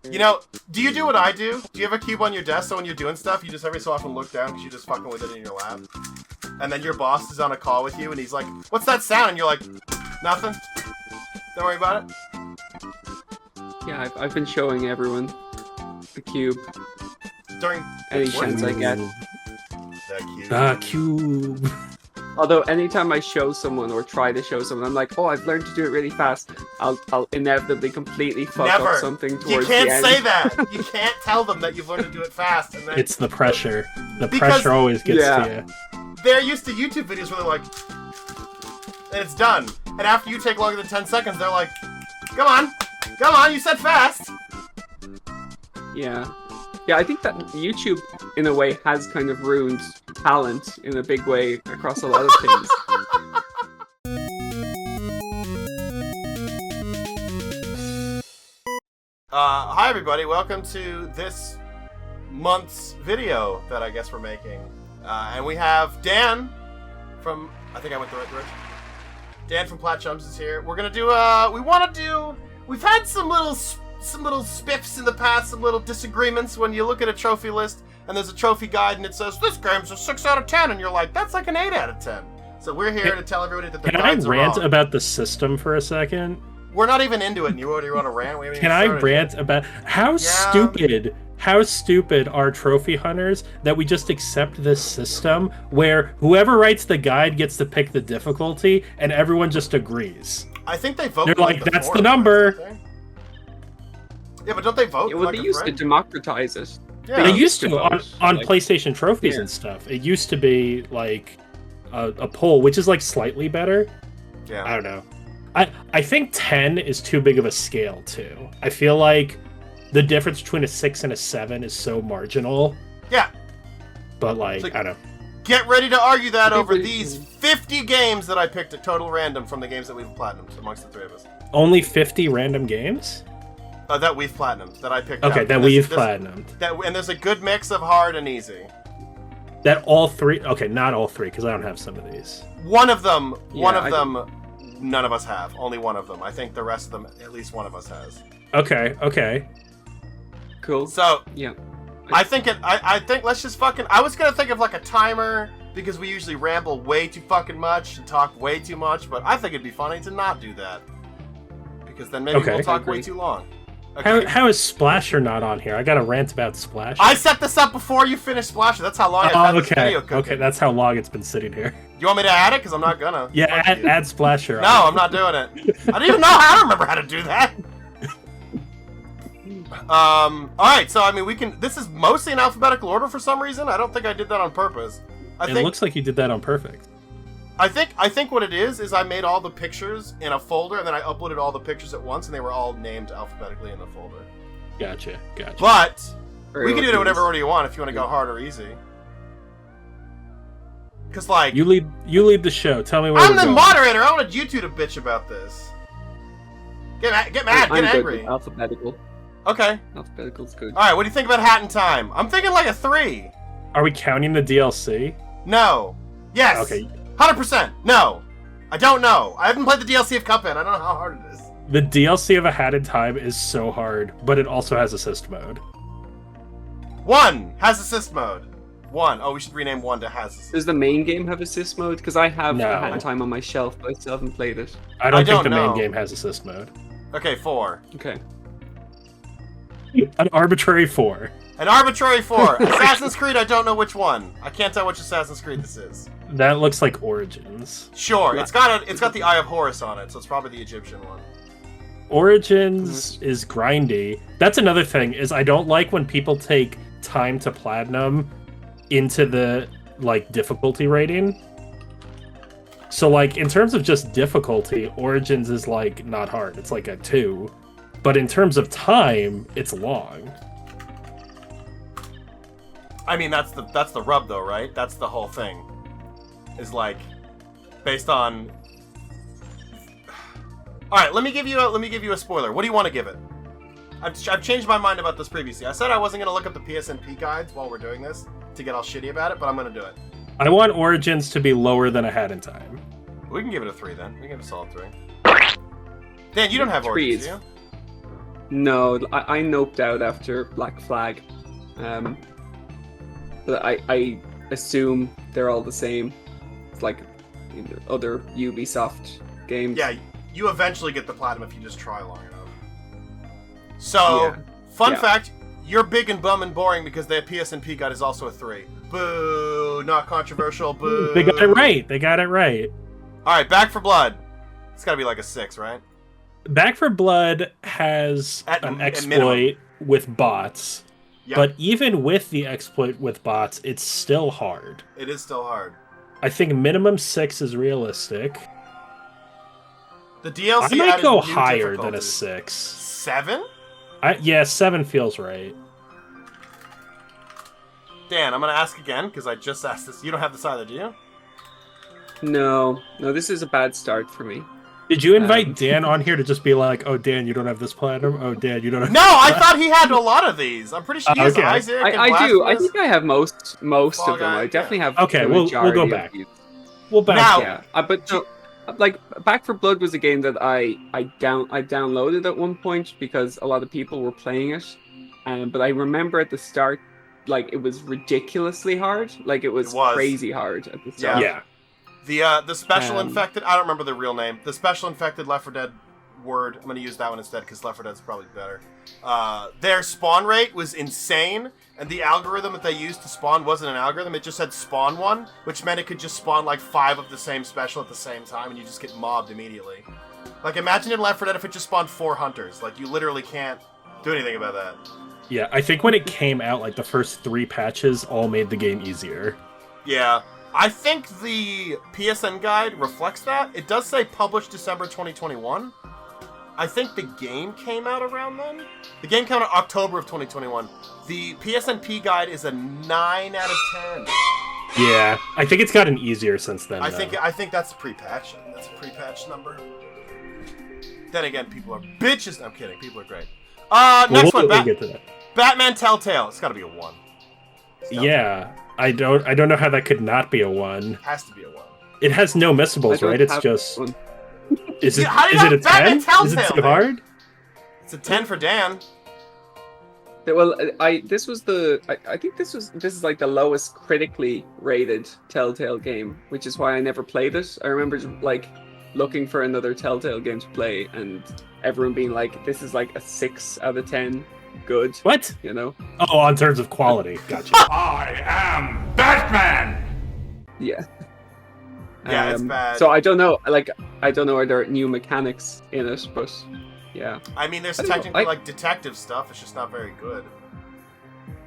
You know, do you do what I do? Do you have a cube on your desk so when you're doing stuff, you just every so often look down because you're just fucking with it in your lap? And then your boss is on a call with you and he's like, what's that sound? And you're like, nothing. Don't worry about it. Yeah, I've been showing everyone the cube. During Any chance I get. The cube. Cube. Although anytime I show someone or try to show someone, I'm like, oh, I've learned to do it really fast. I'll inevitably completely fuck Never. up something towards the end. You can't say that. You can't tell them that you've learned to do it fast. And then... It's the pressure. The pressure always gets to you. They're used to YouTube videos where they're like, and it's done. And after you take longer than 10 seconds, they're like, come on, you said fast. Yeah. Yeah, I think that YouTube, in a way, has kind of ruined talent in a big way across a lot of things. Hi everybody, welcome to this month's video that I guess we're making. And we have Dan from, I think I went the right direction. Dan from Plat Chums is here. We're gonna do, we've had some little spiffs in the past, some little disagreements when you look at a trophy list and there's a trophy guide and it says, this game's a 6 out of 10, and you're like, that's like an 8 out of 10. So we're here to tell everybody that the guides are wrong. Can I rant about the system for a second? We're not even into it and you already want to rant? Can I rant about how stupid are trophy hunters that we just accept this system where whoever writes the guide gets to pick the difficulty and everyone just agrees? I think they vote. They're like, that's the number. Yeah, but don't they vote? Yeah, well, they used to democratize it. Yeah. They used to on like, PlayStation trophies and stuff. It used to be like a poll, which is like slightly better. Yeah. I don't know. I think 10 is too big of a scale too. I feel like the difference between a 6 and a 7 is so marginal. Yeah. But like, I don't know. Get ready to argue that over these 50 games that I picked at total random from the games that we've platinumed amongst the three of us. Only 50 random games? That we've platinumed, that I picked Okay, out. that we've platinumed. And there's a good mix of hard and easy. That all three? Okay, not all three, because I don't have some of these. One of them, none of us have. Only one of them. I think the rest of them, at least one of us has. Okay. Cool. So, yeah. I think let's just fucking... I was gonna think of like a timer, because we usually ramble way too fucking much and talk way too much, but I think it'd be funny to not do that. Because then maybe we'll talk way too long. Okay. How is Splasher not on here? I got a rant about Splasher. I set this up before you finished Splasher. That's how long I've had this video cooking. Okay, that's how long it's been sitting here. You want me to add it? Because I'm not gonna. Yeah, add Splasher. No, I'm not doing it. I don't even know how to remember how to do that. Alright, so I mean, we can... This is mostly in alphabetical order for some reason. I don't think I did that on purpose. It looks like you did that on perfect. I think what it is I made all the pictures in a folder, and then I uploaded all the pictures at once, and they were all named alphabetically in the folder. Gotcha. But we can do it in whatever order you want if you want to go hard or easy. Because, like... You lead the show. Tell me where I'm the moderator! I wanted you two to bitch about this. Get mad, get angry. Good with alphabetical. Okay. Alphabetical's good. Alright, what do you think about Hat in Time? I'm thinking like a 3. Are we counting the DLC? No. Yes. Okay. 100%. No. I don't know. I haven't played the DLC of Cuphead. I don't know how hard it is. The DLC of A Hat in Time is so hard, but it also has assist mode. 1 has assist mode. 1. Oh, we should rename 1 to has assist. Does the main game have assist mode? Because I have A Hat in Time on my shelf, but I still haven't played it. I don't think the main game has assist mode. Okay, 4. Okay. An arbitrary 4. An arbitrary 4. Assassin's Creed, I don't know which one. I can't tell which Assassin's Creed this is. That looks like Origins. Sure, it's got the Eye of Horus on it, so it's probably the Egyptian one. Origins is grindy. That's another thing, is I don't like when people take time to platinum into the, like, difficulty rating. So, like, in terms of just difficulty, Origins is, like, not hard. It's like a 2. But in terms of time, it's long. I mean, that's the rub, though, right? That's the whole thing. Is like based on. All right, let me give you a spoiler. What do you want to give it? I've changed my mind about this previously. I said I wasn't gonna look up the PSNP guides while we're doing this to get all shitty about it, but I'm gonna do it. I want Origins to be lower than A Hat in Time. We can give it a 3 then. We can give it a solid 3. Dan, you don't have Origins, do you? No, I noped out after Black Flag. But I assume they're all the same. It's like other Ubisoft games. Yeah, you eventually get the platinum if you just try long enough. So, fun fact, you're big and bum and boring because the PSNP guide is also a 3. Boo! Not controversial, boo! They got it right. They got it right. Alright, Back for Blood. It's gotta be like a 6, right? Back for Blood has an exploit with bots. Yep. But even with the exploit with bots, it's still hard. It is still hard. I think minimum 6 is realistic. The DLC I might added go new higher than a difficulties. 6. 7? Yeah, 7 feels right. Dan, I'm gonna ask again, because I just asked this. You don't have this either, do you? No, this is a bad start for me. Did you invite Dan on here to just be like, oh, Dan, you don't have this platinum? Oh, Dan, you don't have... No, I thought he had a lot of these. I'm pretty sure he has Okay. Isaac and I do. I Blasphemous. think I have most Fall of them. Guy, I definitely have. Okay, the we'll majority go of back. these. Well, back. Now- Yeah, but no, like Back for Blood was a game that I downloaded at one point because a lot of people were playing it, but I remember at the start, like it was ridiculously hard. Like it was crazy hard at the start. Yeah. The special infected, I don't remember the real name. The special infected Left 4 Dead word, I'm going to use that one instead because Left 4 Dead's probably better. Their spawn rate was insane, and the algorithm that they used to spawn wasn't an algorithm, it just said spawn one, which meant it could just spawn like 5 of the same special at the same time, and you just get mobbed immediately. Like, imagine in Left 4 Dead if it just spawned 4 hunters. Like, you literally can't do anything about that. Yeah, I think when it came out, like the first 3 patches all made the game easier. Yeah. I think the PSN guide reflects that. It does say published December 2021. I think the game came out around then. The game came out October of 2021. The PSNP guide is a 9 out of 10. Yeah, I think it's gotten easier since then. I think that's a pre-patch. That's a pre-patch number. Then again, people are bitches. I'm kidding. People are great. Next one. We'll get to that. Batman Telltale. It's got to be a 1. Yeah, I don't know how that could not be a 1. Has to be a 1. It has no missables, right? It's just. One. Is it How do you a have Batman 10? Telltale, Is it too then? hard? It's a 10 for Dan. Well, I think this is like the lowest critically rated Telltale game, which is why I never played it. I remember like looking for another Telltale game to play, and everyone being like, "This is like a 6 out of 10, good." What? You know? Oh, on terms of quality. Gotcha. I am Batman! Yeah. Yeah, it's bad. So I don't know. Like, I don't know are there new mechanics in it, but yeah. I mean, there's I don't know, technically like detective stuff. It's just not very good.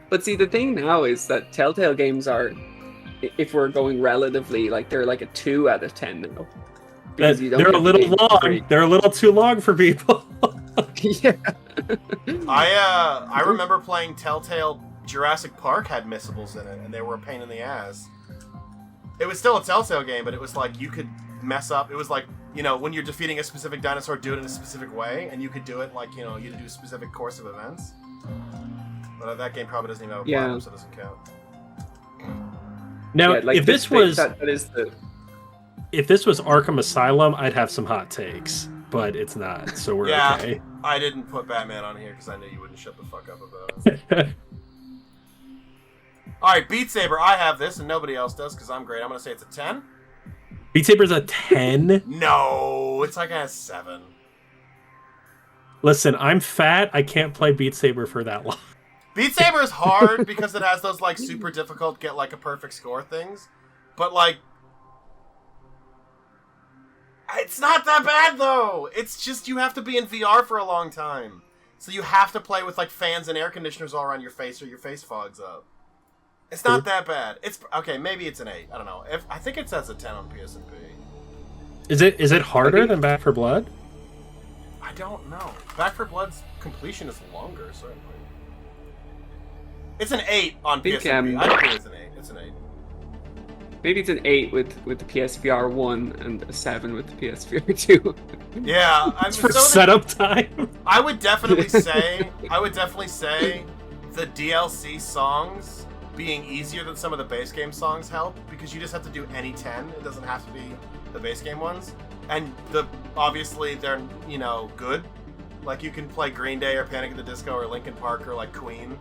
But see, the thing now is that Telltale games are, if we're going relatively, like they're like a 2 out of 10 now. Because you don't They're a get the little game for free. long. They're a little too long for people. Yeah. I remember playing Telltale Jurassic Park had missables in it, and they were a pain in the ass. It was still a Telltale game, but it was like you could mess up. It was like, you know, when you're defeating a specific dinosaur, do it in a specific way, and you could do it like, you know, you do a specific course of events. But that game probably doesn't even have a platinum, so it doesn't count. Now, Yeah, like if this was that is the if this was Arkham Asylum, I'd have some hot takes, but it's not, so we're Yeah. okay. I didn't put Batman on here because I knew you wouldn't shut the fuck up about it. Alright, Beat Saber, I have this, and nobody else does because I'm great. I'm going to say it's a 10. Beat Saber's a 10. No, it's like a 7. Listen, I'm fat. I can't play Beat Saber for that long. Beat Saber is hard because it has those like super difficult get like a perfect score things. But like it's not that bad though. It's just you have to be in VR for a long time. So you have to play with like fans and air conditioners all around your face or your face fogs up. It's not that bad. It's okay, maybe it's an 8. I don't know. I think it says a 10 on PSNP. Is it harder than Back 4 Blood? I don't know. Back 4 Blood's completion is longer, certainly. It's an 8 on think, PSNP. I agree it's an 8. It's an 8. maybe it's an 8 with the PSVR 1 and a 7 with the PSVR 2. Yeah, I'm For setup time. I would definitely say the DLC songs being easier than some of the base game songs help because you just have to do any 10. It doesn't have to be the base game ones. And obviously they're, you know, good. Like, you can play Green Day or Panic at the Disco or Linkin Park or, like, Queen,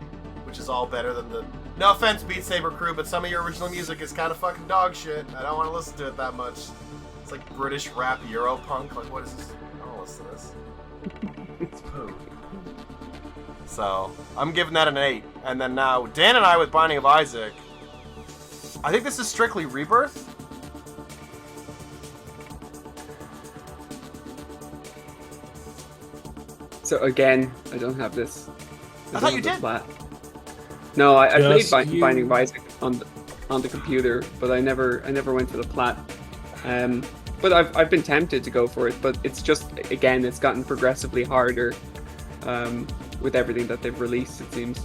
which is all better than the... No offense, Beat Saber crew, but some of your original music is kind of fucking dog shit. I don't want to listen to it that much. It's like British rap Europunk. Like, what is this? I don't want to listen to this. It's poo. So, I'm giving that an 8. And then now, Dan and I with Binding of Isaac. I think this is strictly Rebirth. So again, I don't have this. I thought you did. Plat. No, I played Just you. Binding of Isaac on the computer, but I never went for the plat. But I've been tempted to go for it, but it's just, again, it's gotten progressively harder with everything that they've released, it seems.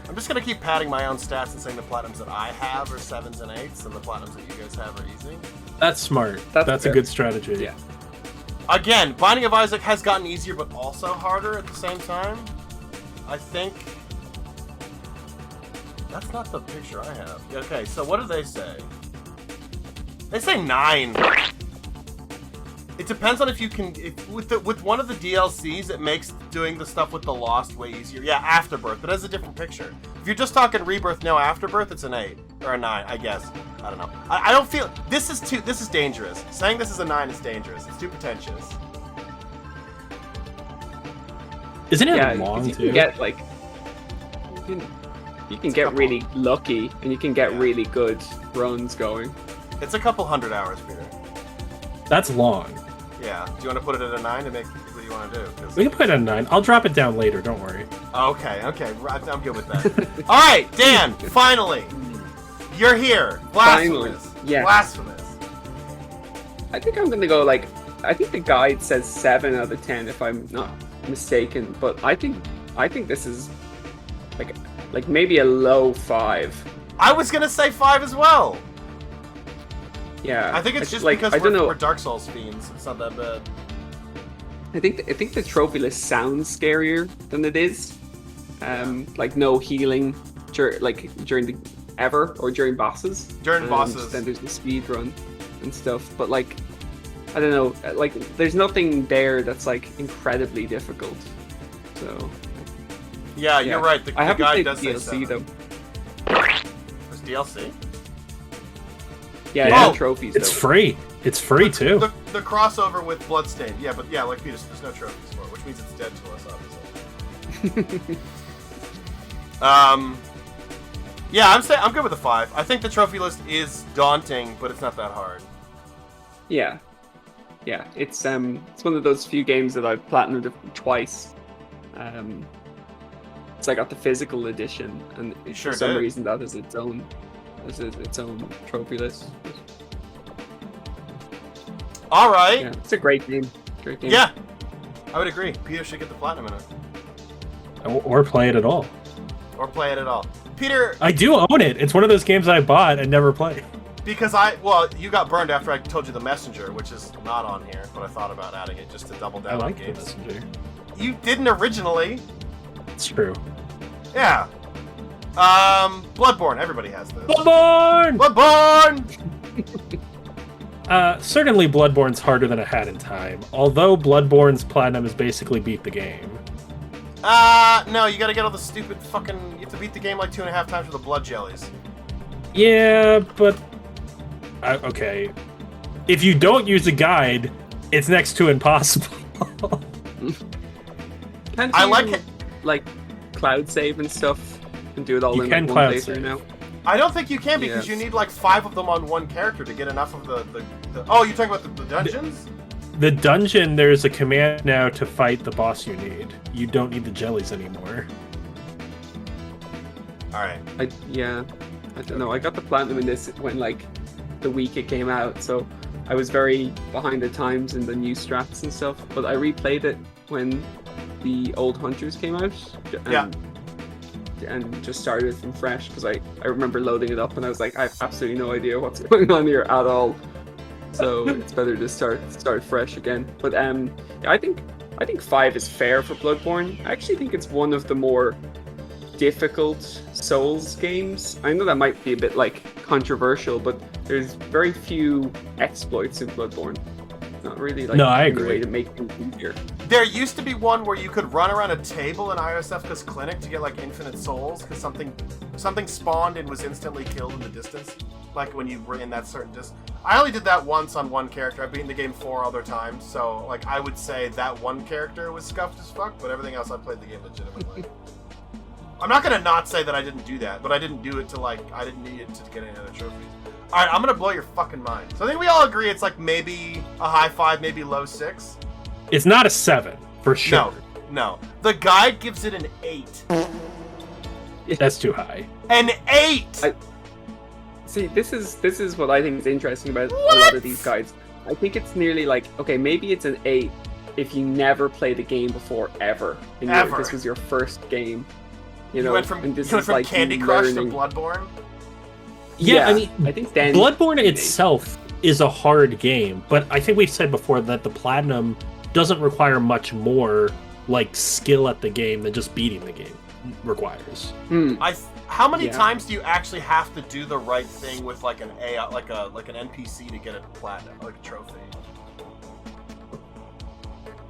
I'm just gonna keep padding my own stats and saying the platinums that I have are 7s and 8s, and the platinums that you guys have are easy. That's smart. That's a good strategy. Yeah. Again, Binding of Isaac has gotten easier, but also harder at the same time. I think... That's not the picture I have. Okay, so what do they say? They say 9. It depends on if you can... with one of the DLCs, it makes doing the stuff with the Lost way easier. Yeah, Afterbirth, but it has a different picture. If you're just talking Rebirth, no Afterbirth, it's an 8. Or a 9, I guess. I don't know. I don't feel... This is dangerous. Saying this is a 9 is dangerous. It's too pretentious. Isn't it long, you too? can get, like... You can get really lucky, and you can get really good runs going. It's a couple 100 hours, Peter. That's long. Yeah. Do you want to put it at a 9 to make... What do you want to do? We can put it at a 9. I'll drop it down later, don't worry. Okay. I'm good with that. All right, Dan, finally. You're here. Blasphemous. Finally. Yeah. Blasphemous. I think I'm going to go, like... I think the guide says 7 out of 10, if I'm not mistaken, but I think this is... Like maybe a low 5. I was going to say 5 as well. Yeah. I think it's just like, because we're Dark Souls fiends. It's not that bad. I think the trophy list sounds scarier than it is. Like no healing during during bosses. During bosses. Then there's the speed run and stuff. But like, I don't know. Like there's nothing there that's like incredibly difficult. So. Yeah, you're right. The guide does say DLC 7. though. There's DLC. Yeah, trophies. It's though. free. It's free too. The crossover with Bloodstained. Yeah, but yeah, like Peter, there's no trophies for it, which means it's dead to us, obviously. Yeah, I'm good with a 5. I think the trophy list is daunting, but it's not that hard. Yeah, it's one of those few games that I've platinumed twice. So I got the physical edition, and for some reason that is its own trophy list. All right. Yeah, it's a great game. Yeah, I would agree. Peter should get the platinum in it. Or play it at all. Peter, I do own it. It's one of those games I bought and never played. Because you got burned after I told you the Messenger, which is not on here, but I thought about adding it just to double down on games. The Messenger. You didn't originally. It's true. Yeah. Bloodborne. Everybody has this. Bloodborne! Certainly Bloodborne's harder than it had in time. Although Bloodborne's platinum is basically beat the game. No, you gotta get all the stupid fucking... You have to beat the game like 2.5 times with the blood jellies. Yeah, but... okay. If you don't use a guide, it's next to impossible. I like it. Like, cloud save and stuff, and do it all in one playthrough now. I don't think you can, because you need like 5 of them on one character to get enough of the Oh, you're talking about the dungeons? The dungeon, there's a command now to fight the boss you need. You don't need the jellies anymore. Alright. I don't know. I got the platinum in this when like the week it came out, so I was very behind the times in the new strats and stuff, but I replayed it when the old Hunters came out. And just started from fresh, because I remember loading it up and I was like, I have absolutely no idea what's going on here at all. So it's better to start fresh again. But I think 5 is fair for Bloodborne. I actually think it's one of the more difficult Souls games. I know that might be a bit like controversial, but there's very few exploits in Bloodborne. Not really like I any agree. way to make things easier. There used to be one where you could run around a table in ISF's clinic to get like infinite souls because something spawned and was instantly killed in the distance, like when you were in that certain distance. I only did that once on one character. I've beaten the game 4 other times, so like I would say that one character was scuffed as fuck, but everything else I played the game legitimately. I'm not gonna not say that I didn't do that, but I didn't do it to like I didn't need it to get any other trophies. All right, I'm gonna blow your fucking mind. So I think we all agree it's like maybe a high 5, maybe low 6. It's not a 7 for sure. No. The guide gives it an 8. That's too high. An 8. See, this is what I think is interesting about a lot of these guides. I think it's nearly like, okay, maybe it's an 8 if you never played a game before ever. And this was your first game. You went from Candy Crush to Bloodborne? Yeah, I mean, I think then Bloodborne itself is a hard game, but I think we've said before that the Platinum doesn't require much more like skill at the game than just beating the game requires. How many times do you actually have to do the right thing with like an AI, like an NPC to get a platinum, like a trophy?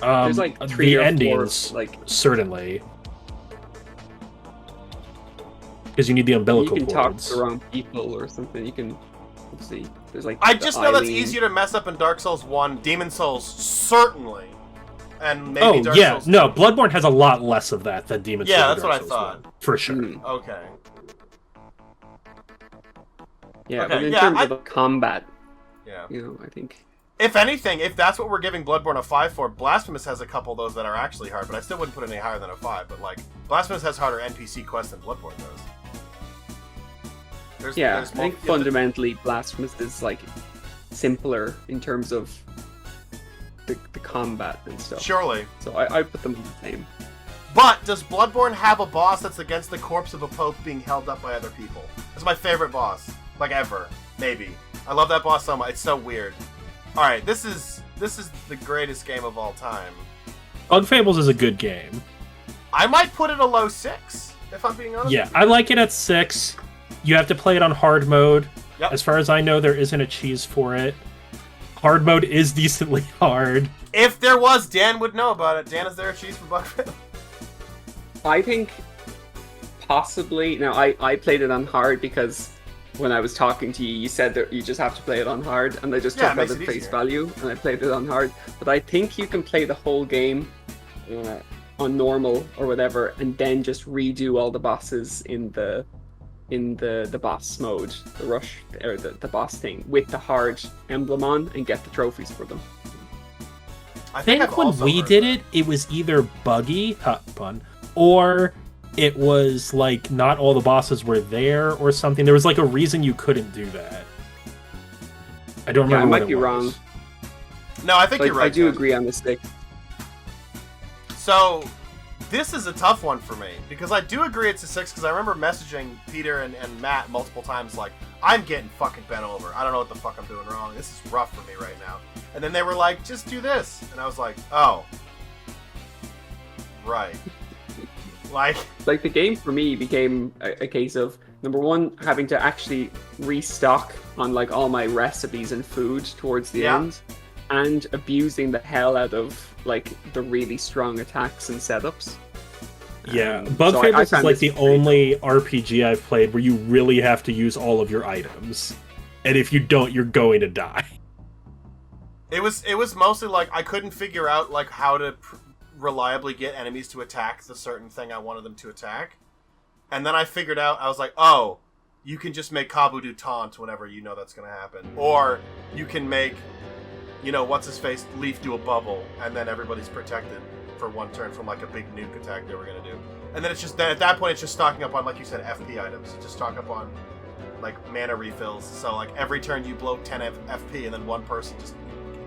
There's like 3 or 4 endings, like certainly, because you need the umbilical you can cords. talk to the wrong people or something. You can see. There's like I just know that's Eileen. easier to mess up in Dark Souls 1. Demon Souls certainly, and maybe Dark Souls 2. No, Bloodborne has a lot less of that than Demon Souls. Yeah, that's Dark what I Souls thought. 1, for sure. Okay. Yeah, Okay, but in yeah, terms of the combat, Yeah. I think If anything, if that's what we're giving Bloodborne a 5 for, Blasphemous has a couple of those that are actually hard, but I still wouldn't put it any higher than a 5. But like, Blasphemous has harder NPC quests than Bloodborne does. I think fundamentally Blasphemous is like simpler in terms of the combat and stuff. Surely. So I put them the same. But does Bloodborne have a boss that's against the corpse of a pope being held up by other people? That's my favorite boss, like ever. Maybe. I love that boss so much. It's so weird. All right, this is the greatest game of all time. Fables is a good game. I might put it a low 6 if I'm being honest. Yeah, I like it at 6. You have to play it on hard mode. Yep. As far as I know, there isn't a cheese for it. Hard mode is decently hard. If there was, Dan would know about it. Dan, is there a cheese for Buckface? I think possibly. Now, I played it on hard because when I was talking to you, you said that you just have to play it on hard, and I just took that at face value, and I played it on hard. But I think you can play the whole game on normal or whatever, and then just redo all the bosses in the boss mode, the rush or the boss thing with the hard emblem on, and get the trophies for them. I think when we did it was either buggy, pun, or it was like not all the bosses were there or something. There was like a reason you couldn't do that. I don't remember. I might be wrong. No, I think you're right. I do agree on this thing. So this is a tough one for me because I do agree it's a 6 because I remember messaging Peter and Matt multiple times like, I'm getting fucking bent over. I don't know what the fuck I'm doing wrong. This is rough for me right now. And then they were like, just do this. And I was like, oh. Right. Like the game for me became a case of, number one, having to actually restock on like all my recipes and food towards the end, and abusing the hell out of like the really strong attacks and setups. Yeah, Bug Fables is like the only RPG I've played where you really have to use all of your items, and if you don't, you're going to die. It was mostly like I couldn't figure out like how to reliably get enemies to attack the certain thing I wanted them to attack, and then I figured out, I was like, oh, you can just make Kabu do taunt whenever you know that's going to happen, or you can make, what's his face, Leaf do a bubble, and then everybody's protected for one turn from like a big nuke attack they were going to do. And then it's just at that point it's just stocking up on, like you said, FP items. Just stock up on like mana refills, so like every turn you blow 10 FP and then one person just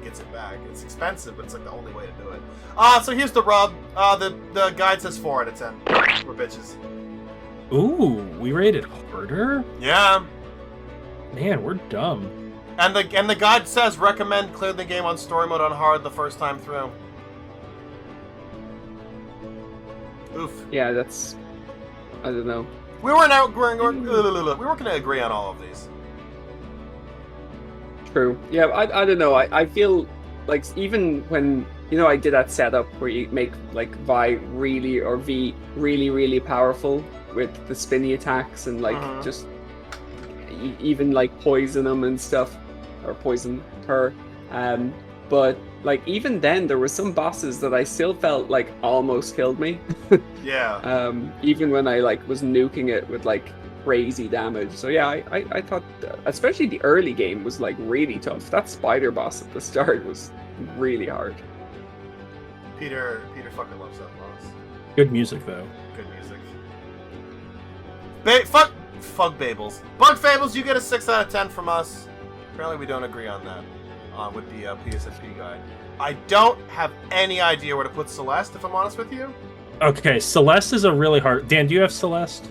gets it back. It's expensive, but it's like the only way to do it. So here's the rub. The guide says 4 out of 10. We're bitches. Ooh, we rated harder? Yeah. Man, we're dumb. And the guide says recommend clear the game on story mode on hard the first time through. Oof. Yeah, that's, I don't know. We weren't gonna agree on all of these. True. Yeah, I don't know. I feel like even when I did that setup where you make like Vi really or V really powerful with the spinny attacks and like just even like poison them and stuff, or poison her. But like even then there were some bosses that I still felt like almost killed me. Yeah. Even when I like was nuking it with like crazy damage. So yeah, I thought especially the early game was like really tough. That spider boss at the start was really hard. Peter fucking loves that boss. Good music though. Good music. Fuck Fables. Bug Fables, you get a 6 out of 10 from us. Apparently we don't agree on that with the PSNP guide. I don't have any idea where to put Celeste, if I'm honest with you. Okay, Celeste is a really hard... Dan, do you have Celeste?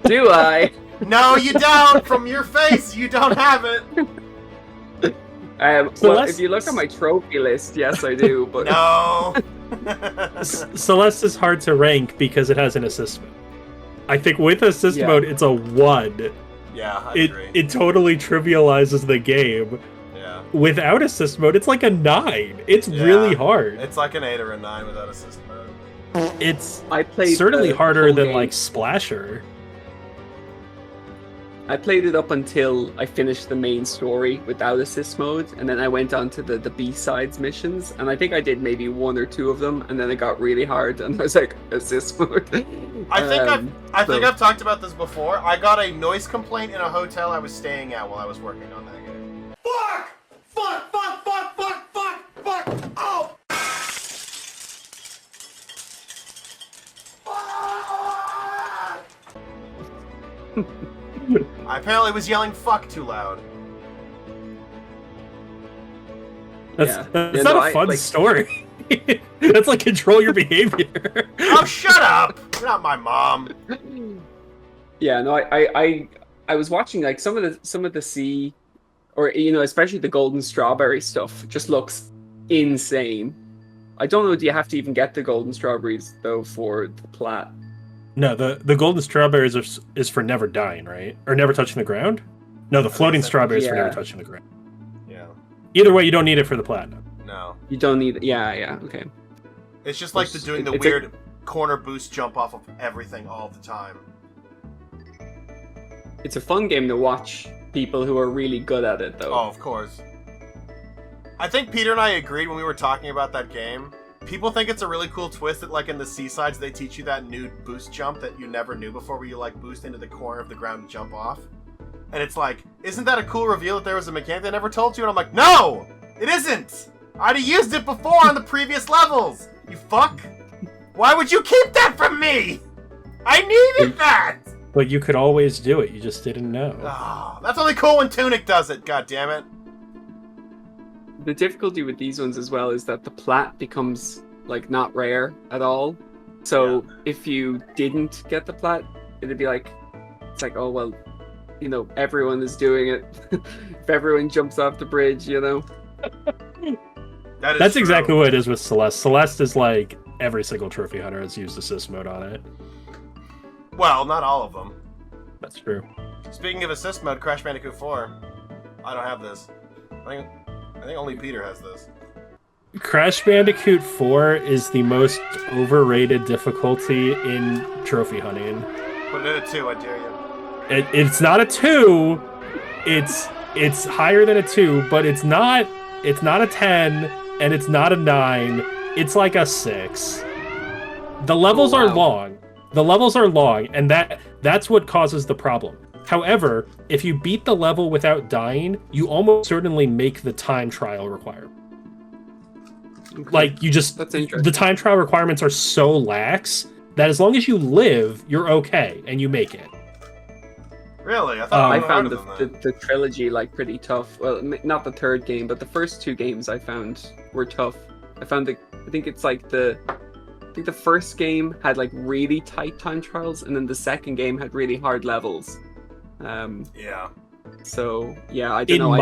Do I? No, you don't! From your face, you don't have it! Well, if you look at my trophy list, yes, I do, but... No! Celeste is hard to rank because it has an assist mode. I think with assist mode, it's a 1. Yeah, I agree. It totally trivializes the game. Yeah. Without assist mode, it's like a 9. It's really hard. It's like an 8 or a 9 without assist mode. It's I played certainly harder than game. like Splasher. I played it up until I finished the main story without assist mode, and then I went on to the B-sides missions, and I think I did maybe 1 or 2 of them, and then it got really hard, and I was like, assist mode. I think I've talked about this before. I got a noise complaint in a hotel I was staying at while I was working on that game. Fuck! Fuck! Fuck! Fuck! Fuck! Fuck! Fuck! Oh! I apparently was yelling "fuck" too loud. That's not a fun story. That's like control your behavior. Oh, shut up! You're not my mom. Yeah, no, I was watching like some of the sea, or especially the golden strawberry stuff just looks insane. I don't know. Do you have to even get the golden strawberries though for the plat? No, the golden strawberries is for never dying, right? Or never touching the ground? No, the floating strawberries for never touching the ground. Yeah. Either way, you don't need it for the platinum. No. You don't need. Yeah. Okay. It's just like doing the weird corner boost jump off of everything all the time. It's a fun game to watch people who are really good at it, though. Oh, of course. I think Peter and I agreed when we were talking about that game. People think it's a really cool twist that, like, in the Seasides, they teach you that new boost jump that you never knew before, where you, like, boost into the corner of the ground and jump off. And it's like, isn't that a cool reveal that there was a mechanic they never told you? And I'm like, no! It isn't! I'd have used it before on the previous levels! You fuck! Why would you keep that from me? I needed that! But you could always do it, you just didn't know. Oh, that's only cool when Tunic does it, God damn it. The difficulty with these ones as well is that the plat becomes like not rare at all. So if you didn't get the plat, it'd be like, it's like, oh well, everyone is doing it. If everyone jumps off the bridge, That's true. Exactly what it is with Celeste. Celeste is like every single trophy hunter has used assist mode on it. Well, not all of them. That's true. Speaking of assist mode, Crash Bandicoot 4. I don't have this. I think only Peter has this. Crash Bandicoot 4 is the most overrated difficulty in trophy hunting. Put it at a 2, I dare you. It's not a 2. It's higher than a 2, but it's not a 10 and it's not a 9. It's like a 6. The levels are long. The levels are long, and that's what causes the problem. However, if you beat the level without dying, you almost certainly make the time trial requirement. Okay. Like, the time trial requirements are so lax that as long as you live, you're okay, and you make it. Really? I thought I found the trilogy like pretty tough. Well, not the third game, but the first 2 games I found were tough. I think it's like the first game had like really tight time trials, and then the second game had really hard levels. Yeah. So yeah, I don't know.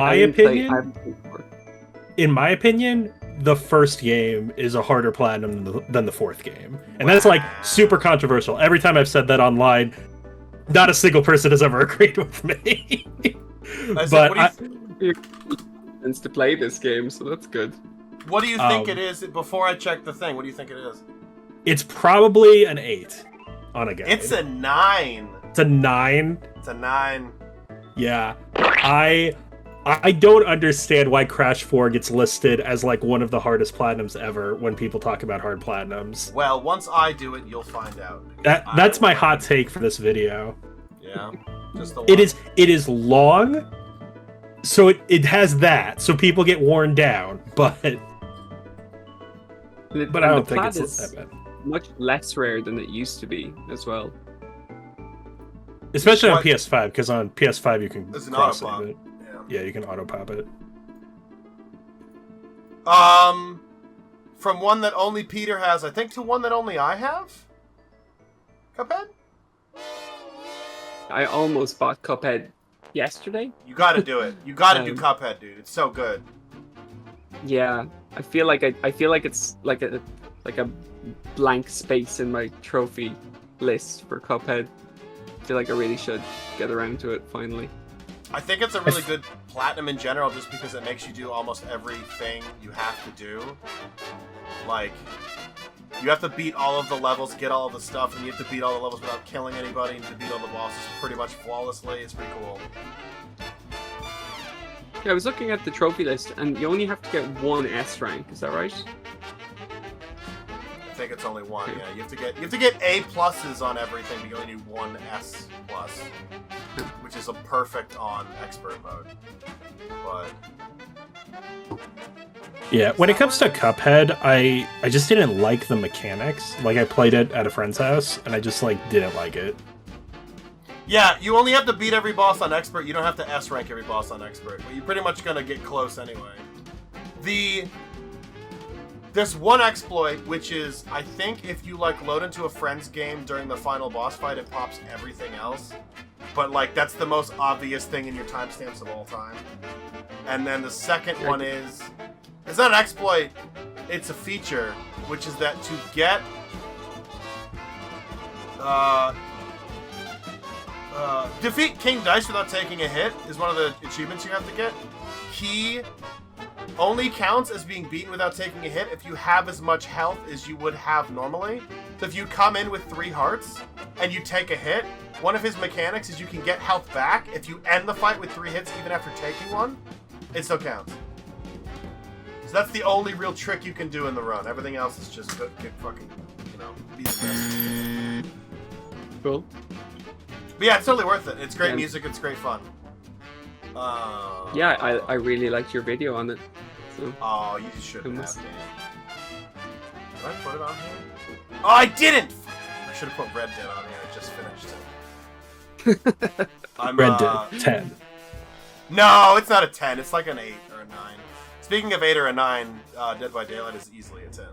In my opinion, the first game is a harder platinum than the fourth game, and that's like super controversial. Every time I've said that online, not a single person has ever agreed with me. confidence to play this game, so that's good. What do you think it is? Before I check the thing, what do you think it is? It's probably an 8 on a guide. It's a 9. It's a 9? It's a 9. Yeah. I don't understand why Crash 4 gets listed as like one of the hardest platinums ever when people talk about hard platinums. Well, once I do it, you'll find out. That's my hot take for this video. Yeah. Just the one. It is long, so it has that, so people get worn down, but I don't think it's that bad. Much less rare than it used to be as well. Especially on PS5, because on PS5 you can There's an cross auto-pop. it. Yeah, you can auto-pop it. From one that only Peter has, I think, to one that only I have? Cuphead? I almost bought Cuphead yesterday. You gotta do it. You gotta do Cuphead, dude. It's so good. Yeah, I feel like it's like a blank space in my trophy list for Cuphead. I feel like I really should get around to it finally. I think it's a really good platinum in general just because it makes you do almost everything you have to do. Like, you have to beat all of the levels, get all of the stuff, and you have to beat all the levels without killing anybody, and to beat all the bosses pretty much flawlessly. It's pretty cool. Yeah, I was looking at the trophy list, and you only have to get one S rank. Is that right? I think it's only one. Yeah, you have to get A pluses on everything, but you only need one S plus, which is a perfect on expert mode. But yeah, when it comes to Cuphead, I just didn't like the mechanics. Like, I played it at a friend's house, and I just like didn't like it. yeah, you only have to beat every boss on expert. You don't have to S rank every boss on expert, but you're pretty much gonna get close anyway. There's one exploit, which is, I think if you, like, load into a friend's game during the final boss fight, it pops everything else. But, like, that's the most obvious thing in your timestamps of all time. And then the second one is... It's not an exploit, it's a feature, which is that to get... defeat King Dice without taking a hit is one of the achievements you have to get. He... only counts as being beaten without taking a hit if you have as much health as you would have normally. So if you come in with 3 hearts and you take a hit, one of his mechanics is you can get health back if you end the fight with 3 hits even after taking one. It still counts. So that's the only real trick you can do in the run. Everything else is just get fucking, be the best. Cool. But yeah, it's totally worth it. It's great music. It's great fun. Yeah, I really liked your video on it. So. Oh, you should have. Did I put it on here? Oh, I didn't! I should have put Red Dead on here. I just finished it. I'm, Red Dead 10. No, it's not a 10. It's like an 8 or a 9. Speaking of 8 or a 9, Dead by Daylight is easily a 10.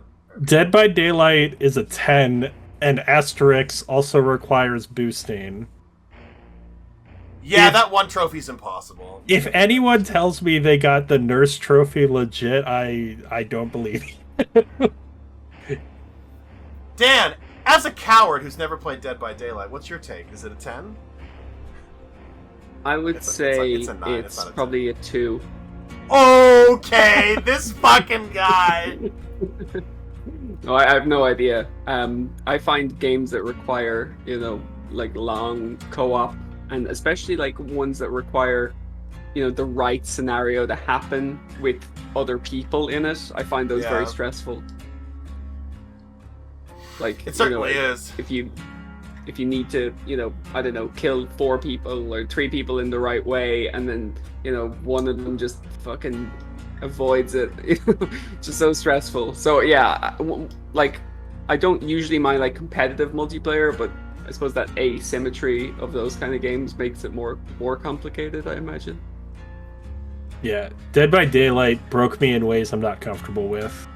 Dead by Daylight is a 10, and Asterix also requires boosting. Yeah, that one trophy's impossible. If anyone tells me they got the nurse trophy legit, I don't believe it. Dan, as a coward who's never played Dead by Daylight, what's your take? Is it a 10? I would say it's a 9. It's probably a 2. Okay, this fucking guy. No, I have no idea. I find games that require, like long co-op, and especially like ones that require, the right scenario to happen with other people in it. I find those very stressful. Like, it certainly is. If you need to, I don't know, kill 4 people or 3 people in the right way, and then, one of them just fucking avoids it. Just so stressful. So yeah, like, I don't usually mind like competitive multiplayer, but I suppose that asymmetry of those kind of games makes it more complicated, I imagine. Yeah, Dead by Daylight broke me in ways I'm not comfortable with.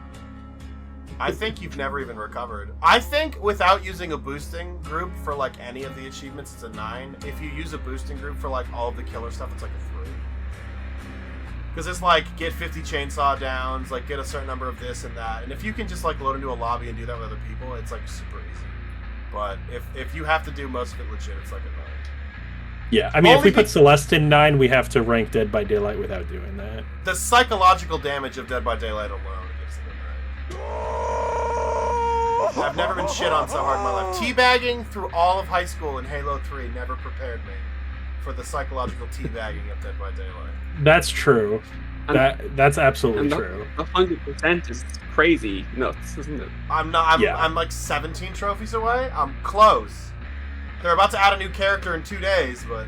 I think you've never even recovered. I think without using a boosting group for like any of the achievements, it's a 9. If you use a boosting group for like all of the killer stuff, it's like a 3. Because it's like, get 50 chainsaw downs, like get a certain number of this and that. And if you can just like load into a lobby and do that with other people, it's like super easy. But if you have to do most of it legit, it's like a 9. Yeah, I mean, if Only we put Celeste in 9, we have to rank Dead by Daylight without doing that. The psychological damage of Dead by Daylight alone gives it a 9. I've never been shit on so hard in my life. Teabagging through all of high school in Halo 3 never prepared me for the psychological teabagging of Dead by Daylight. That's true. That's absolutely true. 100% is crazy nuts, isn't it? I'm like 17 trophies away. I'm close. They're about to add a new character in 2 days, but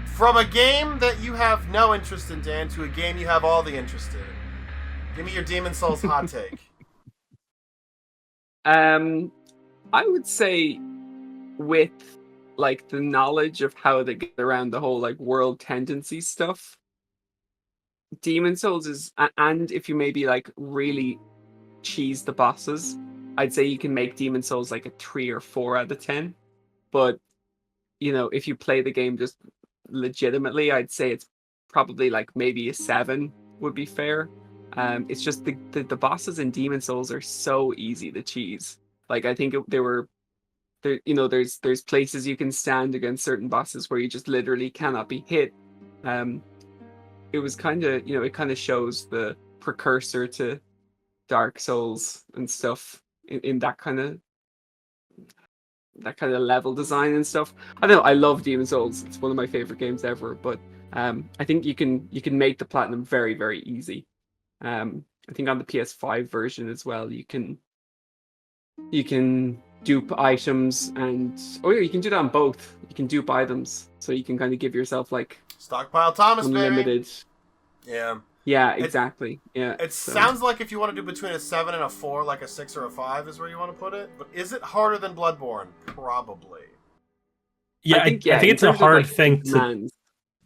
from a game that you have no interest in, Dan, to a game you have all the interest in. Give me your Demon Souls hot take. I would say with like the knowledge of how they get around the whole like world tendency stuff, Demon Souls is, and if you maybe like really cheese the bosses, I'd say you can make Demon Souls like a 3 or 4 out of 10. But you know, if you play the game just legitimately, I'd say it's probably like maybe a 7 would be fair. It's just the bosses in Demon Souls are so easy to cheese. Like I think there, you know, there's places you can stand against certain bosses where you just literally cannot be hit. It was kind of, you know, it kind of shows the precursor to Dark Souls and stuff in that kind of level design and stuff. I don't know, I love Demon Souls. It's one of my favorite games ever, but I think you can make the platinum very, very easy. I think on the PS5 version as well, you can dupe items, and you can do that on both. You can dupe items, so you can kind of give yourself like Stockpile Thomas, unlimited. baby. Yeah. Yeah, exactly. It sounds like if you want to do between a 7 and a 4, like a 6 or a 5 is where you want to put it. But is it harder than Bloodborne? Probably. Yeah, I think it's a hard thing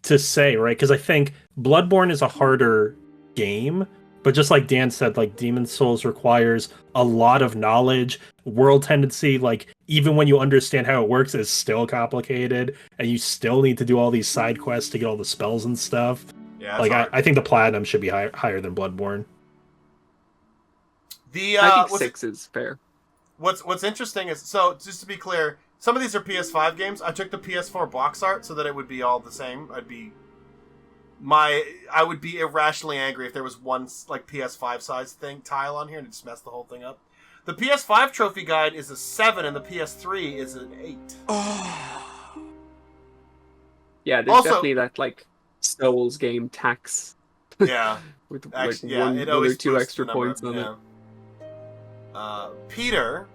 to say, right? Because I think Bloodborne is a harder game, but just like Dan said, like Demon Souls requires a lot of knowledge. World tendency, like even when you understand how it works, is still complicated, and you still need to do all these side quests to get all the spells and stuff. Yeah, like I think the platinum should be higher than Bloodborne. I think 6 is fair. What's interesting is, so just to be clear, some of these are PS5 games. I took the PS4 box art so that it would be all the same. I would be irrationally angry if there was one like PS5 size tile on here and it just messed the whole thing up. The PS5 trophy guide is a 7 and the PS3 is an 8. Yeah, there's definitely that like Souls game tax. Yeah. With actually, like one or 2 extra points on it. Peter,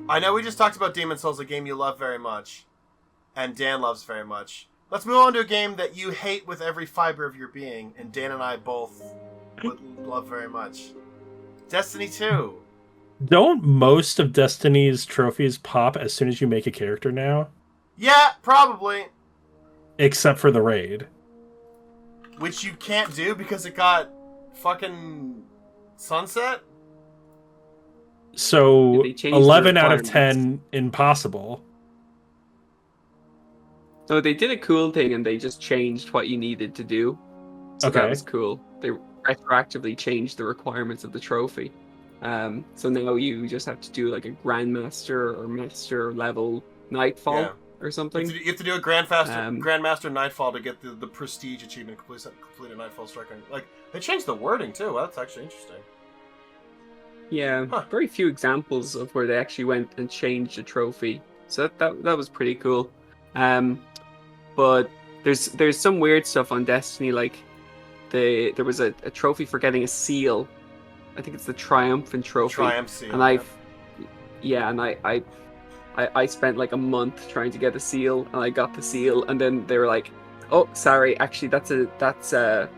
I know we just talked about Demon Souls, a game you love very much, and Dan loves very much. Let's move on to a game that you hate with every fiber of your being, and Dan and I both would love very much. Destiny 2. Don't most of Destiny's trophies pop as soon as you make a character now? Yeah, probably. Except for the raid. Which you can't do because it got fucking sunset? So, 11 out of 10 impossible. So they did a cool thing and they just changed what you needed to do. So that was cool. They retroactively changed the requirements of the trophy. So now you just have to do like a Grandmaster or Master level Nightfall or something. You have to do a Grandmaster Nightfall to get the prestige achievement, complete a Nightfall striker. Like, they changed the wording too. Well, that's actually interesting. Yeah, very few examples of where they actually went and changed a trophy. So that was pretty cool. But there's some weird stuff on Destiny, like there was a trophy for getting a seal. I think it's the Triumphant Trophy. Triumph seal. And I spent like a month trying to get a seal, and I got the seal, and then they were like, "Oh, sorry, actually that's a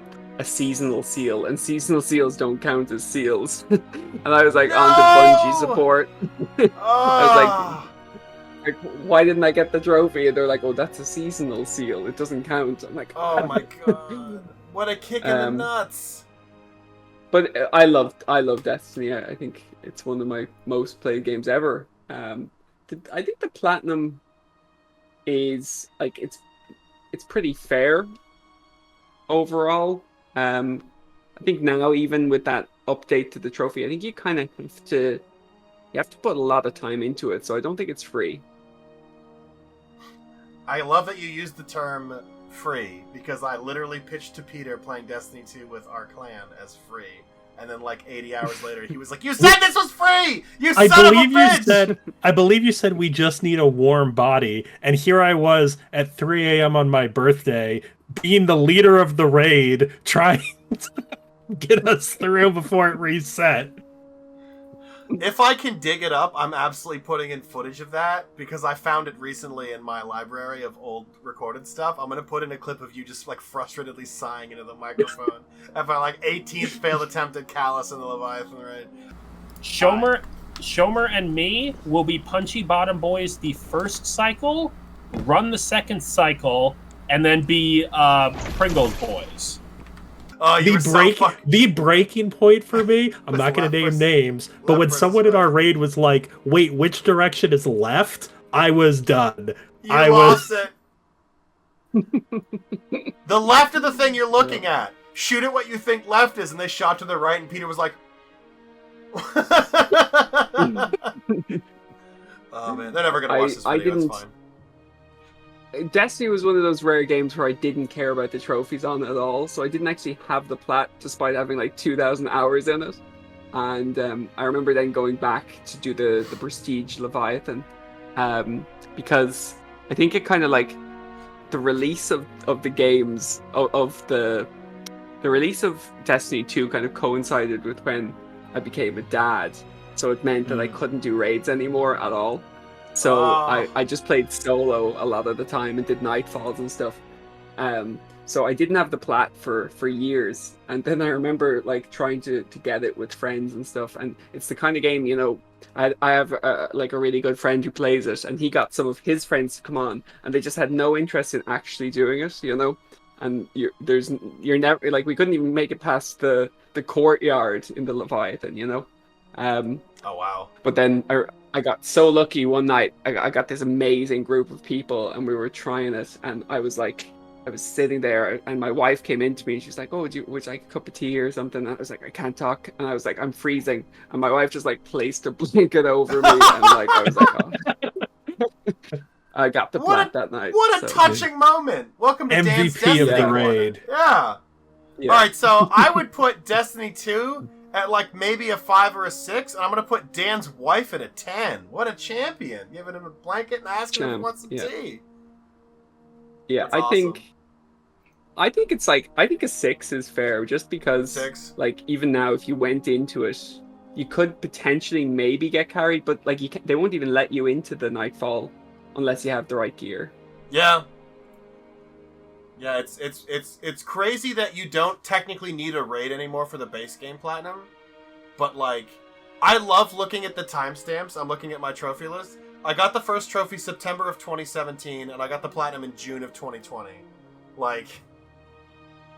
seasonal seal, and seasonal seals don't count as seals." And I was like, on the Bungie support. I was like, why didn't I get the trophy? And they're like, "Oh, that's a seasonal seal. It doesn't count." I'm like, oh my god, what a kick in the nuts! But I love Destiny. I think it's one of my most played games ever. I think the platinum is like it's pretty fair overall. I think now, even with that update to the trophy, I think you kind of have to put a lot of time into it. So I don't think it's free. I love that you used the term free, because I literally pitched to Peter playing Destiny 2 with our clan as free. And then, like, 80 hours later, he was like, "You said this was free! You son of a bitch!" I believe you said we just need a warm body. And here I was at 3 a.m. on my birthday, being the leader of the raid, trying to get us through before it reset. If I can dig it up, I'm absolutely putting in footage of that, because I found it recently in my library of old recorded stuff. I'm going to put in a clip of you just, like, frustratedly sighing into the microphone at my, like, 18th failed attempt at Callus in the Leviathan raid. Shomer and me will be Punchy Bottom Boys the first cycle, run the second cycle, and then be Pringles Boys. The breaking point for me, I'm not going to name names, but when someone in our raid was like, "Wait, which direction is left?" I was done. You lost it. The left of the thing you're looking at. Shoot at what you think left is, and they shot to the right, and Peter was like, "Oh man, they're never going to watch this video, it's fine." Destiny was one of those rare games where I didn't care about the trophies on it at all, so I didn't actually have the plat despite having like 2,000 hours in it. And I remember then going back to do the Prestige Leviathan, because I think it kind of like the release of the games of the release of Destiny 2 kind of coincided with when I became a dad, so it meant that I couldn't do raids anymore at all. So I just played solo a lot of the time and did nightfalls and stuff. So I didn't have the plat for years. And then I remember like trying to get it with friends and stuff. And it's the kind of game, you know, I have like a really good friend who plays it, and he got some of his friends to come on, and they just had no interest in actually doing it, you know. And you're never like, we couldn't even make it past the courtyard in the Leviathan, you know. Oh wow! But then I got so lucky one night. I got this amazing group of people, and we were trying it. And I was sitting there, and my wife came into me, and she's like, "Oh, would you like a cup of tea or something?" And I was like, "I can't talk." And I was like, "I'm freezing." And my wife just like placed a blanket over me, and like I was like, "Oh." I got the plat that night. What a touching moment! Welcome to Dan's MVP of the raid. Yeah. All right, so I would put Destiny 2 at like maybe a 5 or a 6, and I'm gonna put Dan's wife at a 10. What a champion! Giving him a blanket and asking if he wants some tea. Yeah, that's awesome. I think it's like, I think a 6 is fair, just because 6. like even now if you went into it, you could potentially maybe get carried, but like they won't even let you into the Nightfall unless you have the right gear. Yeah. Yeah, it's crazy that you don't technically need a raid anymore for the base game platinum, but like, I love looking at the timestamps. I'm looking at my trophy list. I got the first trophy September of 2017, and I got the platinum in June of 2020. Like,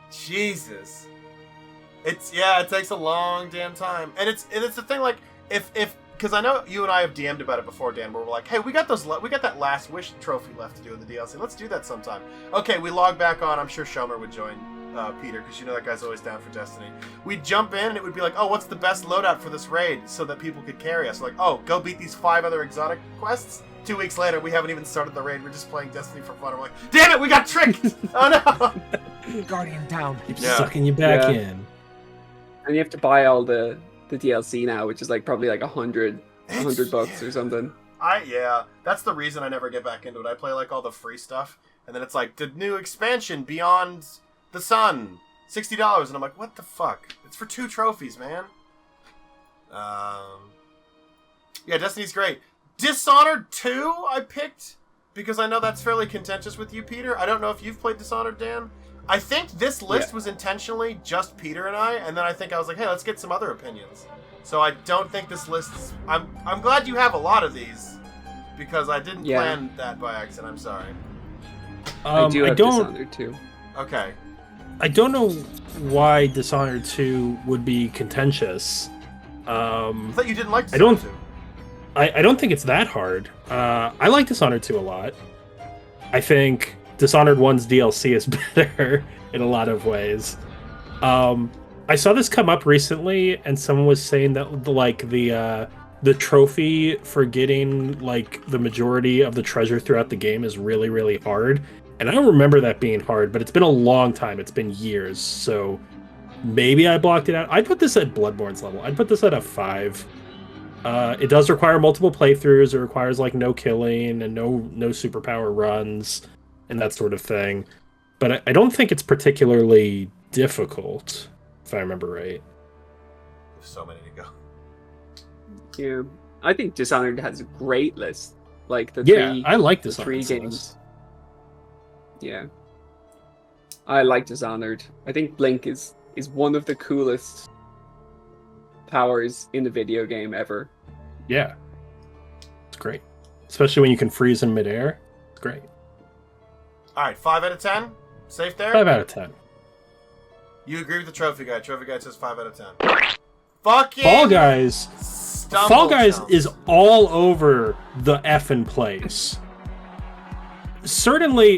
Jesus. It takes a long damn time, and it's the thing. Like, if because I know you and I have DM'd about it before, Dan, where we're like, hey, we got that Last Wish trophy left to do in the DLC. Let's do that sometime. Okay, we log back on. I'm sure Shomer would join Peter, because you know that guy's always down for Destiny. We'd jump in, and it would be like, oh, what's the best loadout for this raid so that people could carry us? Like, oh, go beat these 5 other exotic quests. 2 weeks later, we haven't even started the raid. We're just playing Destiny for fun. We're like, damn it, we got tricked! Oh, no! Guardian down. Keep sucking you back in. And you have to buy all the DLC now, which is like probably like $100 bucks or something. That's the reason I never get back into it. I play like all the free stuff, and then it's like the new expansion, Beyond the Sun, $60, and I'm like, what the fuck? It's for 2 trophies, man. Yeah, Destiny's great. Dishonored 2 I picked because I know that's fairly contentious with you, Peter. I don't know if you've played Dishonored, Dan. I think this list was intentionally just Peter and I, and then I think I was like, hey, let's get some other opinions. So I don't think this list's... I'm glad you have a lot of these, because I didn't plan that by accident. I'm sorry. I do have Dishonored 2. Okay. I don't know why Dishonored 2 would be contentious. I thought you didn't like Dishonored 2. I don't think it's that hard. I like Dishonored 2 a lot. I think Dishonored 1's DLC is better in a lot of ways. I saw this come up recently, and someone was saying that like the the trophy for getting like the majority of the treasure throughout the game is really, really hard. And I don't remember that being hard, but it's been a long time. It's been years, so maybe I blocked it out. I'd put this at Bloodborne's level. I'd put this at a 5. It does require multiple playthroughs. It requires like no killing and no superpower runs and that sort of thing. But I don't think it's particularly difficult, if I remember right. There's so many to go. Yeah, I think Dishonored has a great list. Like I like the Dishonored 3 games. Yeah, I like Dishonored. I think Blink is one of the coolest powers in the video game ever. Yeah, it's great, especially when you can freeze in midair. It's great. All right, 5 out of 10. Safe there. 5 out of 10. You agree with the trophy guy? Trophy guy says 5 out of 10. Fucking Fall Guys. Fall Guys Stumble. is all over the effing place. Certainly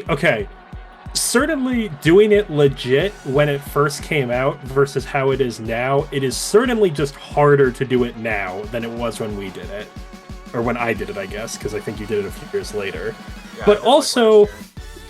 doing it legit when it first came out versus how it is now, it is certainly just harder to do it now than it was when we did it. Or when I did it, I guess, because I think you did it a few years later. Yeah, But also, like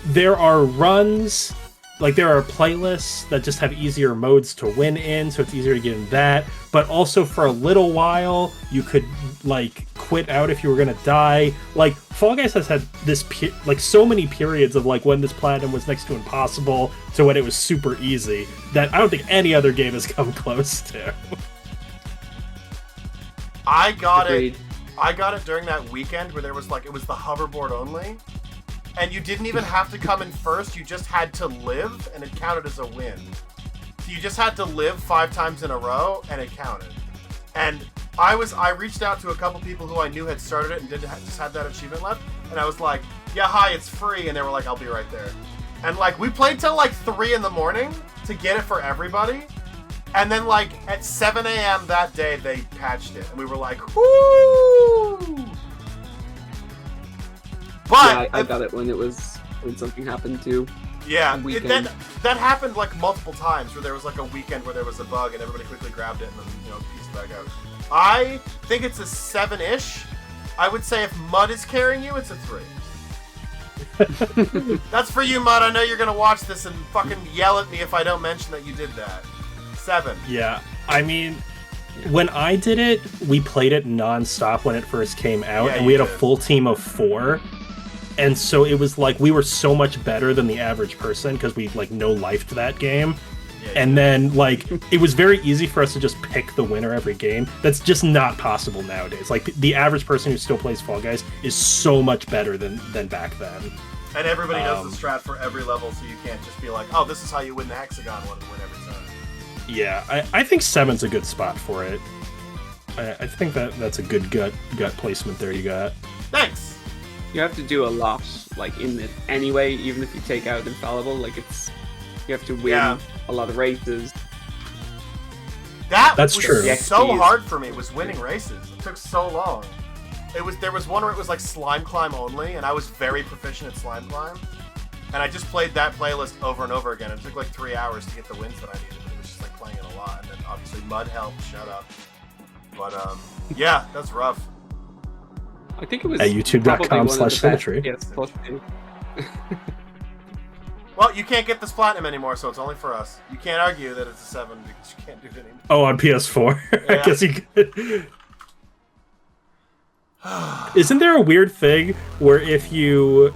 there are runs, like there are playlists that just have easier modes to win in, so it's easier to get in that. But also for a little while, you could like quit out if you were gonna die. Like Fall Guys has had this like so many periods of like when this platinum was next to impossible to when it was super easy that I don't think any other game has come close to. I got Agreed. it. I got it during that weekend where there was like it was the hoverboard only, and you didn't even have to come in first. You just had to live, and it counted as a win. So you just had to live 5 times in a row, and it counted. And I reached out to a couple people who I knew had started it and just had that achievement left, and I was like, "Yeah, hi, it's free," and they were like, "I'll be right there." And like we played till like 3 in the morning to get it for everybody. And then, like, at 7 a.m. that day, they patched it. And we were like, whoo! But... Yeah, I got it when something happened too. Yeah, Weekend. that happened, like, multiple times, where there was, like, a weekend where there was a bug, and everybody quickly grabbed it and then, pieced it back out. I think it's a 7-ish. I would say if Mud is carrying you, it's a 3. That's for you, Mud. I know you're gonna watch this and fucking yell at me if I don't mention that you did that. 7. Yeah, I mean, when I did it, we played it non-stop when it first came out, Yeah, and we had you a did. full team of 4. And so it was like we were so much better than the average person because we like no-lifed that game. Yeah, And then like it was very easy for us to just pick the winner every game. That's just not possible nowadays. Like the average person who still plays Fall Guys is so much better than back then. And everybody knows the strat for every level, so you can't just be like, oh, this is how you win the hexagon one and win every time. Yeah, I think 7's a good spot for it. I think that's a good gut placement there you got. Thanks! You have to do a lot, like, in it anyway, even if you take out Infallible. Like, you have to win a lot of races. That's was true. so hard for me, was winning races. It took so long. There was one where it was like slime climb only, and I was very proficient at slime climb. And I just played that playlist over and over again. It took like 3 hours to get the wins that I needed. It was just like playing it a lot. And then obviously Mud helped, shut up. But yeah, that's rough. I think it was At youtube.com/symmetry. Yes, plus 2. Well, you can't get this platinum anymore, so it's only for us. You can't argue that it's a 7 because you can't do it anymore. Oh, on PS4. I Yeah. guess you could. Isn't there a weird thing where if you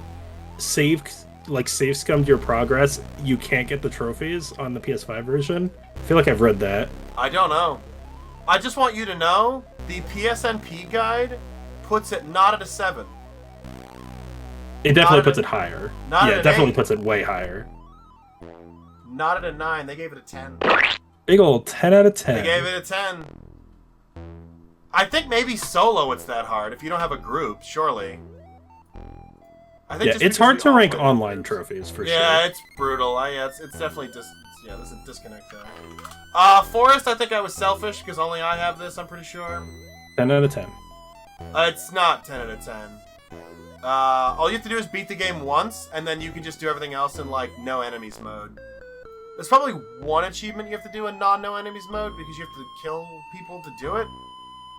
save scummed your progress, you can't get the trophies on the PS5 version? I feel like I've read that. I don't know. I just want you to know the PSNP guide puts it not at a 7. It definitely Not puts at it higher. not Yeah, at it definitely 8. puts it way higher. Not at a 9. They gave it a 10. Big old 10 out of 10. They gave it a 10. I think maybe solo it's that hard if you don't have a group, surely. I think Yeah, just it's because hard we to all rank play with online groups. trophies for Yeah, sure. it's brutal. It's definitely there's a disconnect there. Forest, I think I was selfish because only I have this, I'm pretty sure. 10 out of 10. It's not 10 out of 10. All you have to do is beat the game once, and then you can just do everything else in, like, no enemies mode. There's probably one achievement you have to do in no enemies mode, because you have to kill people to do it.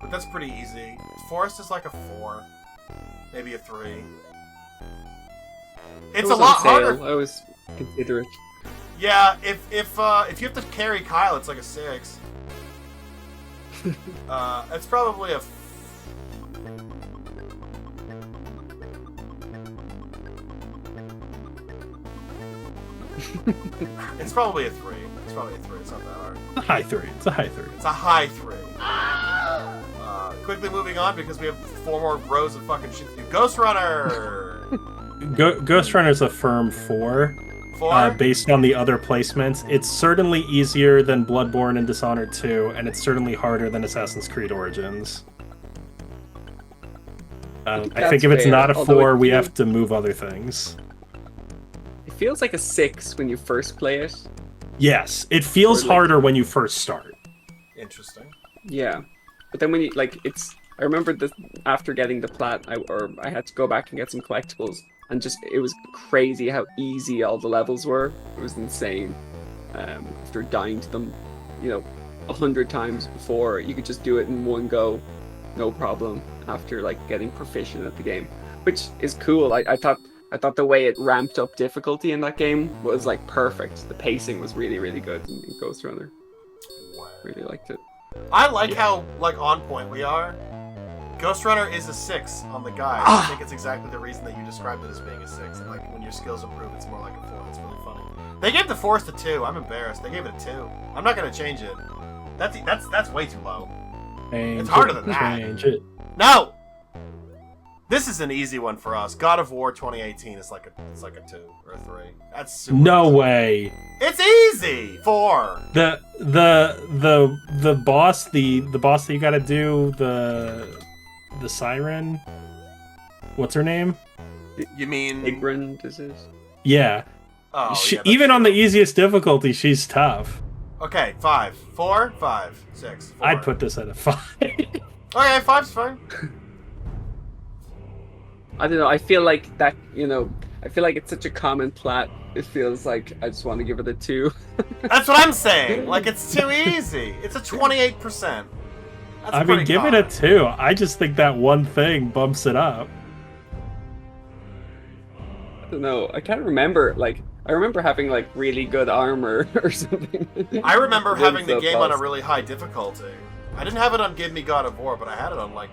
but that's pretty easy. Forest is like a 4, maybe a 3. It's a lot harder. I was considerate. Yeah, if you have to carry Kyle, it's like a 6. It's probably a. It's probably a 3. It's probably a 3. It's not that hard. It's a high 3. It's a high 3. It's a high 3. Quickly moving on because we have 4 more rows of fucking shit to do. Ghost Runner. Ghost Runner's a firm 4. 4. Based on the other placements, it's certainly easier than Bloodborne and Dishonored 2, and it's certainly harder than Assassin's Creed Origins. I think if it's not a 4, we have to move other things. It feels like a 6 when you first play it. Yes, it feels harder when you first start. Interesting. Yeah, but then when you I remember this after getting the plat, I had to go back and get some collectibles, and it was crazy how easy all the levels were. It was insane. After dying to them, 100 times before, you could just do it in one go, no problem. After getting proficient at the game, which is cool. I thought the way it ramped up difficulty in that game was perfect. The pacing was really, really good in Ghost Runner. Wow. Really liked it. I like how on point we are. Ghost Runner is a 6 on the guide. I think it's exactly the reason that you described it as being a 6. And when your skills improve, it's more like a 4. It's really funny. They gave the Forest a 2. I'm embarrassed. They gave it a 2. I'm not gonna change it. That's way too low. It's harder than that. Change it. No. This is an easy one for us. God of War 2018 is like a 2 or a 3. That's super No easy. way. It's easy. 4. The boss that you gotta do the siren. What's her name? You mean Igrand, is it? Yeah. Oh, Even on the easiest difficulty, she's tough. Okay, 5. 4, 5, 6. 4. I'd put this at a 5. Okay, 5's fine. I don't know. I feel like that. I feel like it's such a common plat. It feels like I just want to give it a 2. That's what I'm saying. It's too easy. It's a 28%. I mean, give it a 2. I just think that one thing bumps it up. I don't know. I can't remember. I remember having really good armor or something. I remember having the game on a really high difficulty. I didn't have it on Give Me God of War, but I had it on like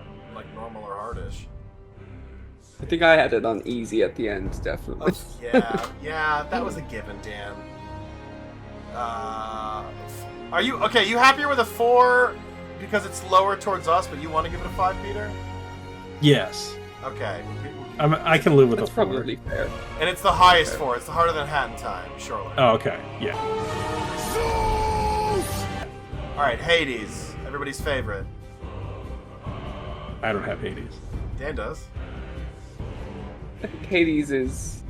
normal or hardish. I think I had it on easy at the end, definitely. Oh, yeah, that was a given, Dan. Are you okay? You happier with a 4 because it's lower towards us, but you want to give it a 5, Peter? Yes. Okay. I can live with That's a 4. probably fair. And it's the highest 4. It's the harder than Hat in Time, surely. Oh, okay. Yeah. All right, Hades, everybody's favorite. I don't have Hades. Dan does. I think Hades is.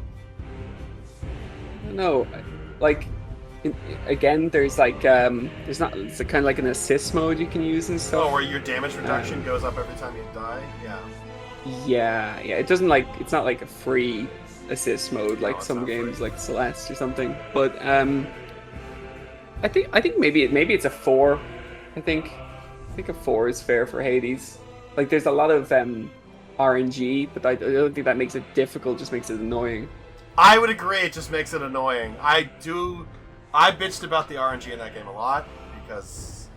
I don't know. Again, there's there's not. It's kind of like an assist mode you can use and stuff. Oh, where your damage reduction goes up every time you die. Yeah. Yeah. It doesn't it's not like a free assist mode like it's some not games free. like Celeste or something. But I think maybe it's a 4. I think a 4 is fair for Hades. There's a lot of RNG, but I don't think that makes it difficult. Just makes it annoying. I would agree. It just makes it annoying. I bitched about the RNG in that game a lot because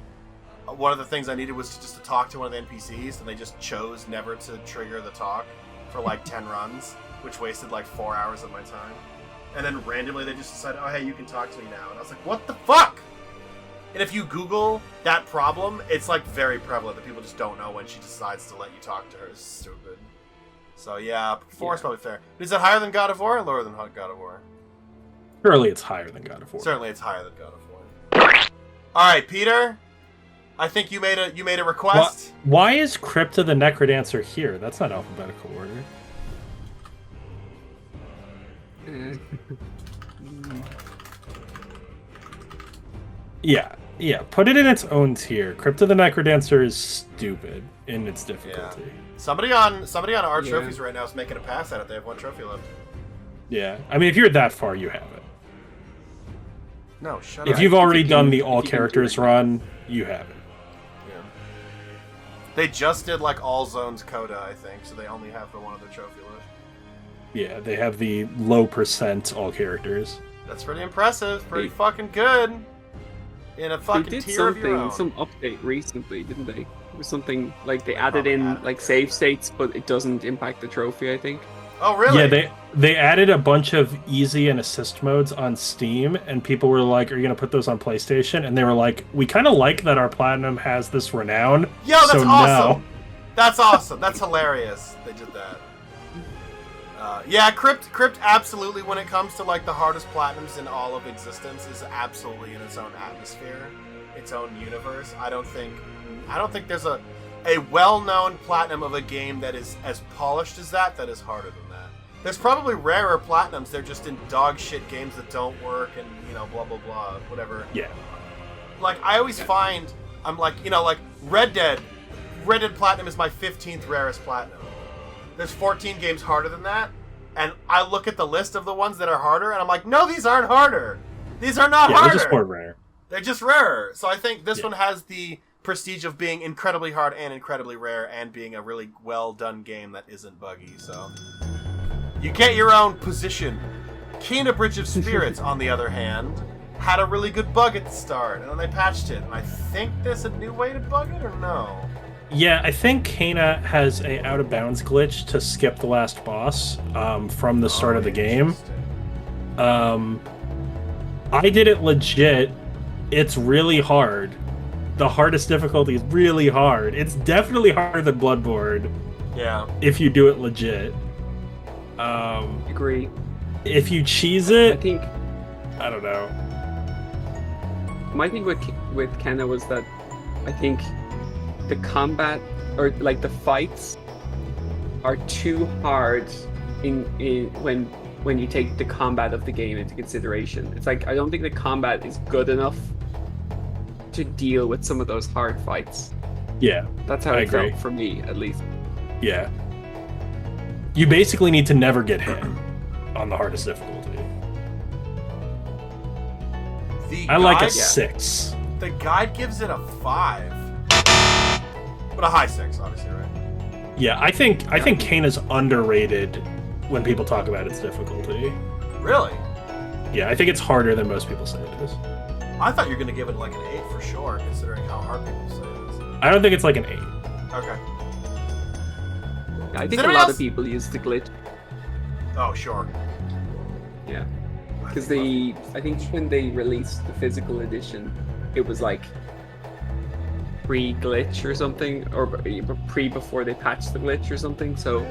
one of the things I needed was just to talk to one of the NPCs, and they just chose never to trigger the talk for 10 runs, which wasted 4 hours of my time. And then randomly they just decided, oh hey, you can talk to me now. And I was like, what the fuck? And if you Google that problem, it's very prevalent that people just don't know when she decides to let you talk to her. It's stupid. So yeah, 4 is probably fair. But is it higher than God of War or lower than God of War? Surely it's higher than God of War. Certainly it's higher than God of War. Alright, Peter. I think you made a request. Why is Crypta the Necrodancer here? That's not alphabetical order. Yeah, put it in its own tier. Crypta the Necrodancer is stupid in its difficulty. Yeah. Somebody on our trophies right now is making a pass at it. They have 1 trophy left. Yeah, I mean, if you're that far, you have it. No, shut If up. you've already done the all characters run, you have it. They just did like all zones coda, I think, so they only have the one other trophy left. Yeah, they have the low percent all characters. That's pretty impressive. Pretty fucking good. In a fucking They did tier of your own. some update recently, didn't they? It was something like they added probably in added like it. save states, but it doesn't impact the trophy, I think. Oh, really? Yeah, they added a bunch of easy and assist modes on Steam, and people were like, "Are you gonna put those on PlayStation?" And they were like, "We kind of like that our Platinum has this renown." Yo, that's so awesome. no." That's awesome. That's hilarious. They did that. Yeah, Crypt absolutely, when it comes to like the hardest platinums in all of existence, is absolutely in its own atmosphere, its own universe. I don't think there's a well-known platinum of a game that is as polished as that is harder than that. There's probably rarer platinums. They're just in dog shit games that don't work and, you know, blah blah blah, whatever. Yeah. Like I always find I'm like, you know, like Red Dead Platinum is my 15th rarest platinum. There's 14 games harder than that, and I look at the list of the ones that are harder, and I'm like, no, these aren't harder. These are not harder. They're just more rare. They're just rarer. So I think this one has the prestige of being incredibly hard and incredibly rare, and being a really well done game that isn't buggy. So you get your own position. Kena Bridge of Spirits, on the other hand, had a really good bug at the start, and then they patched it. And I think there's a new way to bug it, or no? Yeah, I think Kena has a out of bounds glitch to skip the last boss from the start of the game. I did it legit. It's really hard. The hardest difficulty is really hard. It's definitely harder than Bloodborne. Yeah. If you do it legit. Agree. If you cheese I it, think I don't know. my thing with Kenna was that I think the combat or like the fights are too hard in when you take the combat of the game into consideration. It's like I don't think the combat is good enough to deal with some of those hard fights. Yeah, That's how I it agree. felt for me, at least. yeah. You basically need to never get hit on the hardest difficulty. I like a 6. The guide gives it a 5. But a high 6, obviously, right? Yeah, I think Kena's underrated when people talk about its difficulty. Really? Yeah, I think it's harder than most people say it is. I thought you were going to give it like an 8 for sure, considering how hard people say it is. I don't think it's like an 8. Okay. I think a anybody lot else- of people use the glitch. Oh, sure. Yeah. Because I think when they released the physical edition, it was like pre-glitch or something, or before they patched the glitch or something. So,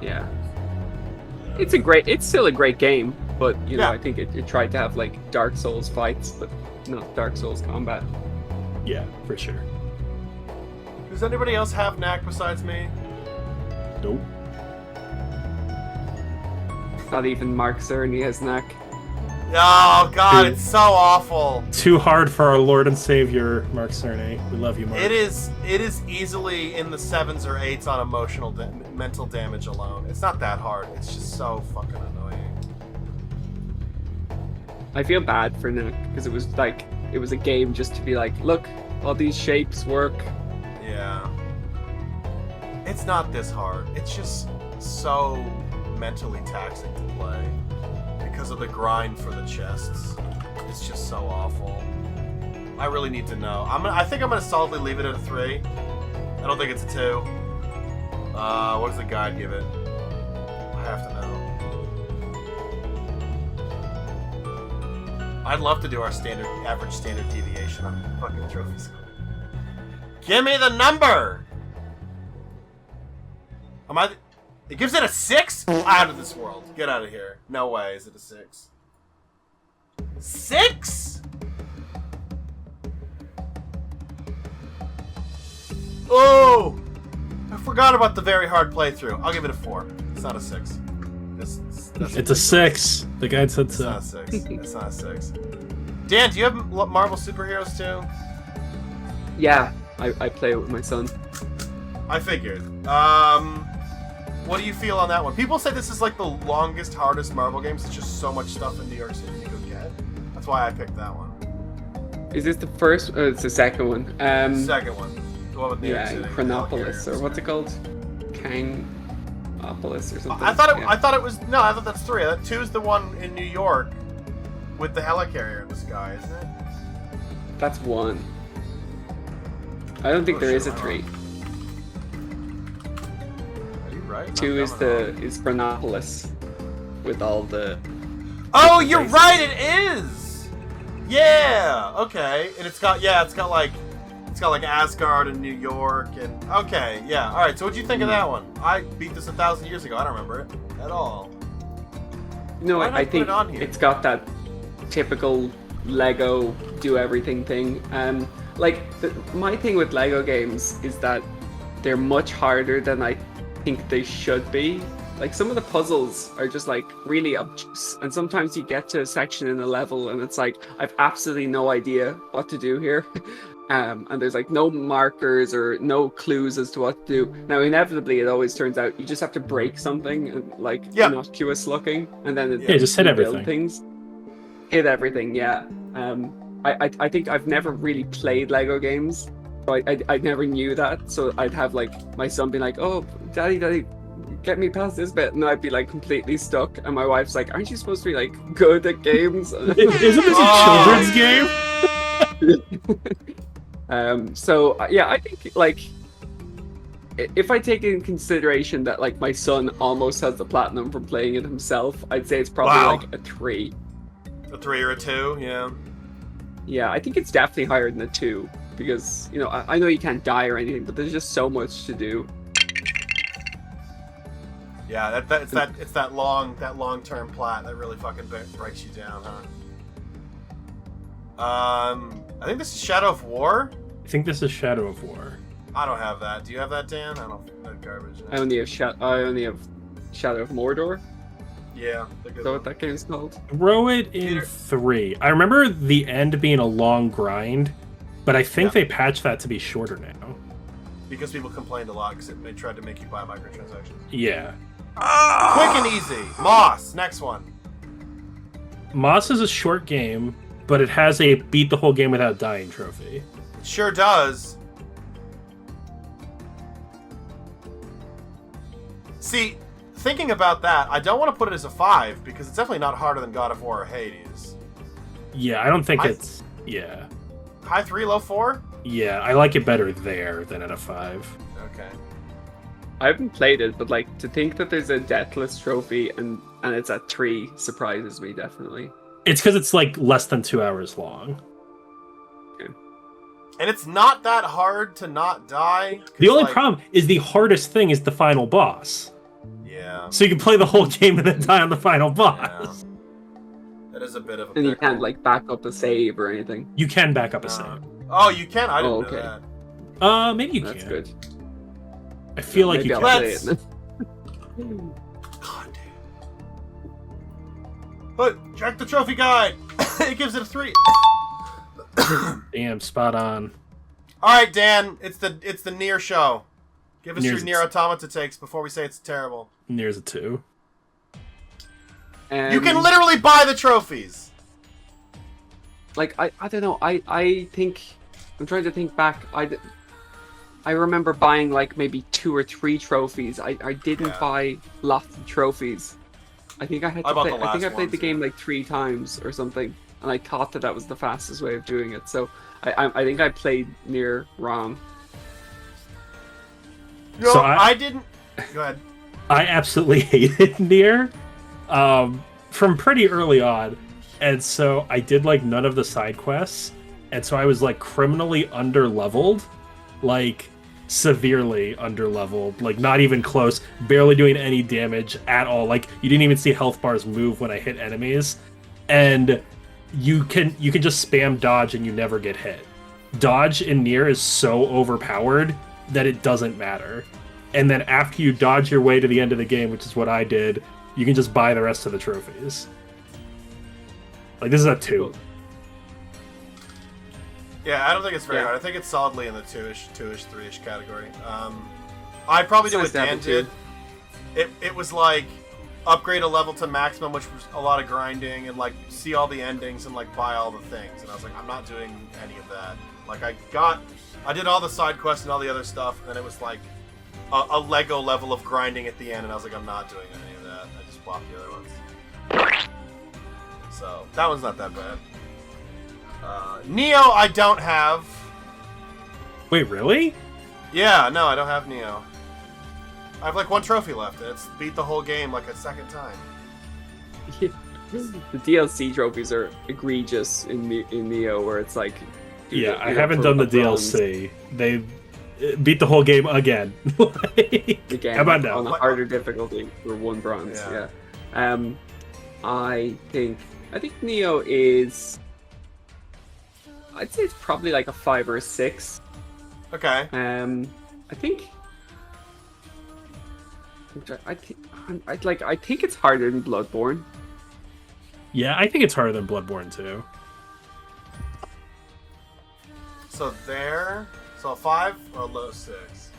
yeah, it's still a great game, but you know, Yeah. I think it tried to have like Dark Souls fights, but not Dark Souls combat. Yeah, for sure. Does anybody else have knack besides me? Nope. Not even Mark Cerny has knack. Oh, God, Dude. it's so awful. Too hard for our Lord and Savior, Mark Cerny. We love you, Mark. It is easily in the 7s or 8s on emotional mental damage alone. It's not that hard. It's just so fucking annoying. I feel bad for Knack because it was a game just to be like, look, all these shapes work. Yeah. It's not this hard. It's just so mentally taxing to play because of the grind for the chests. It's just so awful. I really need to know. I think I'm gonna solidly leave it at a 3. I don't think it's a 2. What does the guide give it? I have to know. I'd love to do our average standard deviation on fucking trophies. Give me the number! It gives it a 6? Out of this world. Get out of here. No way is it a 6. 6? Oh! I forgot about the very hard playthrough. I'll give it a 4. It's not a 6. It's a 6. The guide said It's so. not a 6. It's not a 6. Dan, do you have Marvel superheroes too? Yeah, I play it with my son. I figured. What do you feel on that one? People say this is like the longest, hardest Marvel games. It's just so much stuff in New York City to go get. That's why I picked that one. Is this the first? It's the second one. Second one. The one with New York City, Chronopolis, or what's it called? Kangopolis or something. I thought it was no. I thought that's 3. That 2 is the one in New York with the helicarrier in the sky, isn't it? That's 1. I don't think there is a 3. Are you right? 2 is Chronopolis with all the. Oh, you're right. It is. Yeah. Okay. And it's got like Asgard and New York and okay. Yeah. All right. So what'd you think of that one? I beat this 1,000 years ago. I don't remember it at all. No, Why did I put think it on here? it's got that typical Lego do everything thing. My thing with Lego games is that they're much harder than I think they should be. Like, some of the puzzles are just like really obtuse, and sometimes you get to a section in a level and it's like, I've absolutely no idea what to do here. And there's like no markers or no clues as to what to do. Now, inevitably, it always turns out you just have to break something and like innocuous looking, and then just hit everything. Things. Hit everything, yeah. I think I've never really played Lego games, so I never knew that. So I'd have like my son be like, "Oh, daddy, get me past this bit," and I'd be like completely stuck. And my wife's like, "Aren't you supposed to be like good at games?" Isn't this a children's game? I think like if I take in consideration that like my son almost has the platinum from playing it himself, I'd say it's probably like a 3. A 3 or a 2, yeah. Yeah, I think it's definitely higher than a 2 because I know you can't die or anything, but there's just so much to do. Yeah, it's that long-term plat that really fucking breaks you down, huh? I think this is Shadow of War. I think this is Shadow of War. I don't have that. Do you have that, Dan? I don't. That garbage. I only have Shadow of Mordor. Yeah. Is that what that game's called? Throw it in 3. I remember the end being a long grind, but I think they patched that to be shorter now. Because people complained a lot because they tried to make you buy microtransactions. Yeah. Quick and easy. Moss. Next one. Moss is a short game, but it has a beat the whole game without dying trophy. It sure does. See, thinking about that, I don't want to put it as a 5 because it's definitely not harder than God of War or Hades. Yeah, I don't think it's... Yeah. High 3, low 4? Yeah, I like it better there than at a 5. Okay. I haven't played it, but like to think that there's a Deathless trophy and it's at 3 surprises me definitely. It's because it's like less than 2 hours long. Okay. And it's not that hard to not die. The only problem is the hardest thing is the final boss. Yeah. So you can play the whole game and then die on the final boss. Yeah. That is a bit of a And you can't like back up a save or anything. You can back up a save. Oh, you can? I didn't know that. Maybe you That's can. good. I feel like you I'll can. play it. God damn. But check the trophy guide. It gives it a 3. Damn, spot on. All right, Dan. It's the Nier show. Give us Nier's your Nier Automata takes before we say it's terrible. Nier's a 2. You can literally buy the trophies. Like I don't know. I think I'm trying to think back. I remember buying like maybe 2 or 3 trophies. I didn't buy lots of trophies. I think I had to play. I think I played the game like 3 times or something, and I thought that was the fastest way of doing it. So I think I played Nier wrong. No, So I didn't. Go ahead. I absolutely hated Nier from pretty early on. And so I did like none of the side quests. And so I was like criminally underleveled, like severely underleveled, like not even close, barely doing any damage at all. Like you didn't even see health bars move when I hit enemies. And you can just spam dodge and you never get hit. Dodge in Nier is so overpowered that it doesn't matter. And then after you dodge your way to the end of the game, which is what I did, you can just buy the rest of the trophies. Like, this is a 2. Yeah, I don't think it's very hard. I think it's solidly in the 2-ish, 3-ish category. I'd probably do what Dan did. It was like, upgrade a level to maximum, which was a lot of grinding, and like see all the endings and like buy all the things. And I was like, I'm not doing any of that. Like I did all the side quests and all the other stuff, and then it was like a Lego level of grinding at the end, and I was like, I'm not doing any of that. I just bought the other ones. So that one's not that bad. Neo, I don't have. Wait, really? Yeah, no, I don't have Neo. I have like one trophy left, and it's beat the whole game like a second time. The DLC trophies are egregious in Neo, where it's like... Yeah, I haven't done the DLC. They beat the whole game again. Again, how about now? On a harder difficulty for 1 bronze, yeah. I think Neo is... I'd say it's probably like a 5 or a 6. Okay. I think it's harder than Bloodborne. Yeah, I think it's harder than Bloodborne too. So a 5 or a low 6?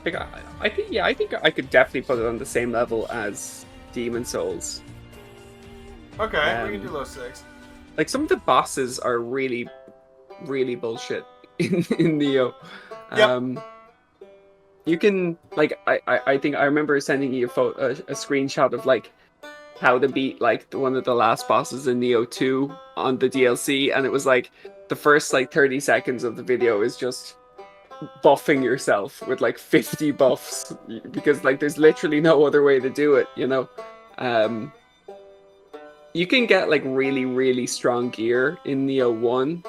I think I could definitely put it on the same level as Demon Souls. Okay, we can do low 6. Like some of the bosses are really, really bullshit in Neo. Yep. You can like I think I remember sending you a screenshot of like how to beat like one of the last bosses in Neo 2 on the DLC, and it was like the first like 30 seconds of the video is just buffing yourself with like 50 buffs because like there's literally no other way to do it, you know. You can get like really, really strong gear in Neo 1.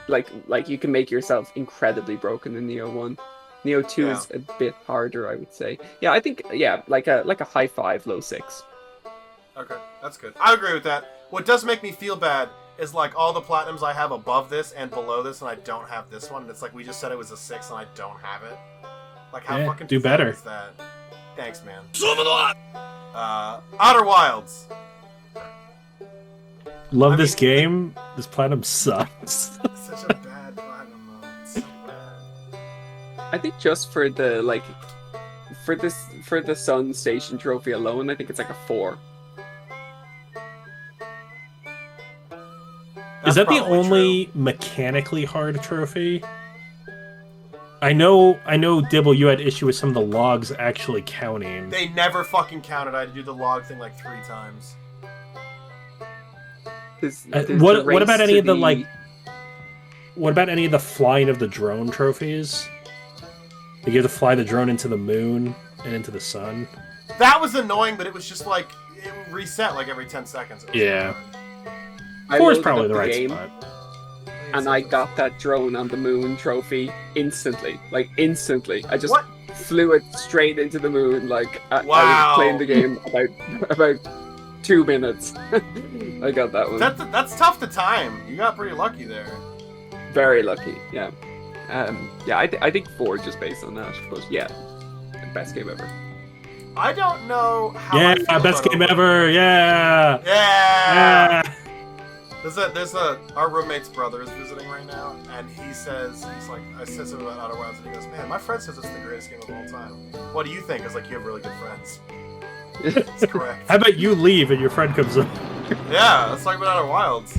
Like you can make yourself incredibly broken in Neo 1. Neo 2 is a bit harder, I would say. Yeah, I think like a high 5, low 6. Okay, that's good. I agree with that. What does make me feel bad is like all the platinums I have above this and below this, and I don't have this one. It's like we just said it was a 6 and I don't have it. Like how fucking do better is that? Thanks, man. Outer Wilds. Love this game. This platinum sucks. Such a bad platinum though. It's so bad. I think just for the like for the Sun Station trophy alone, I think it's like a 4. Is that the probably only mechanically hard trophy? I know, Dibble, you had issue with some of the logs actually counting. They never fucking counted. I had to do the log thing like 3 times. What about any of the like? What about any of the flying of the drone trophies? You get to fly the drone into the moon and into the sun. That was annoying, but it was just like it would reset like every 10 seconds. Yeah. I 4 is loaded probably up the right game, spot. and I got that drone on the moon trophy instantly. Like instantly, I just flew it straight into the moon. Like I was playing the game about 2 minutes. I got that one. That's tough to time. You got pretty lucky there. Very lucky. Yeah. I think 4 just based on that. But yeah, best game ever. I don't know how. I feel best about game it. ever. Yeah. Yeah. There's our roommate's brother is visiting right now, and he's like, I said something about Outer Wilds, and he goes, man, my friend says it's the greatest game of all time. What do you think? It's like, you have really good friends. That's correct. How about you leave and your friend comes up? Yeah, let's talk about Outer Wilds.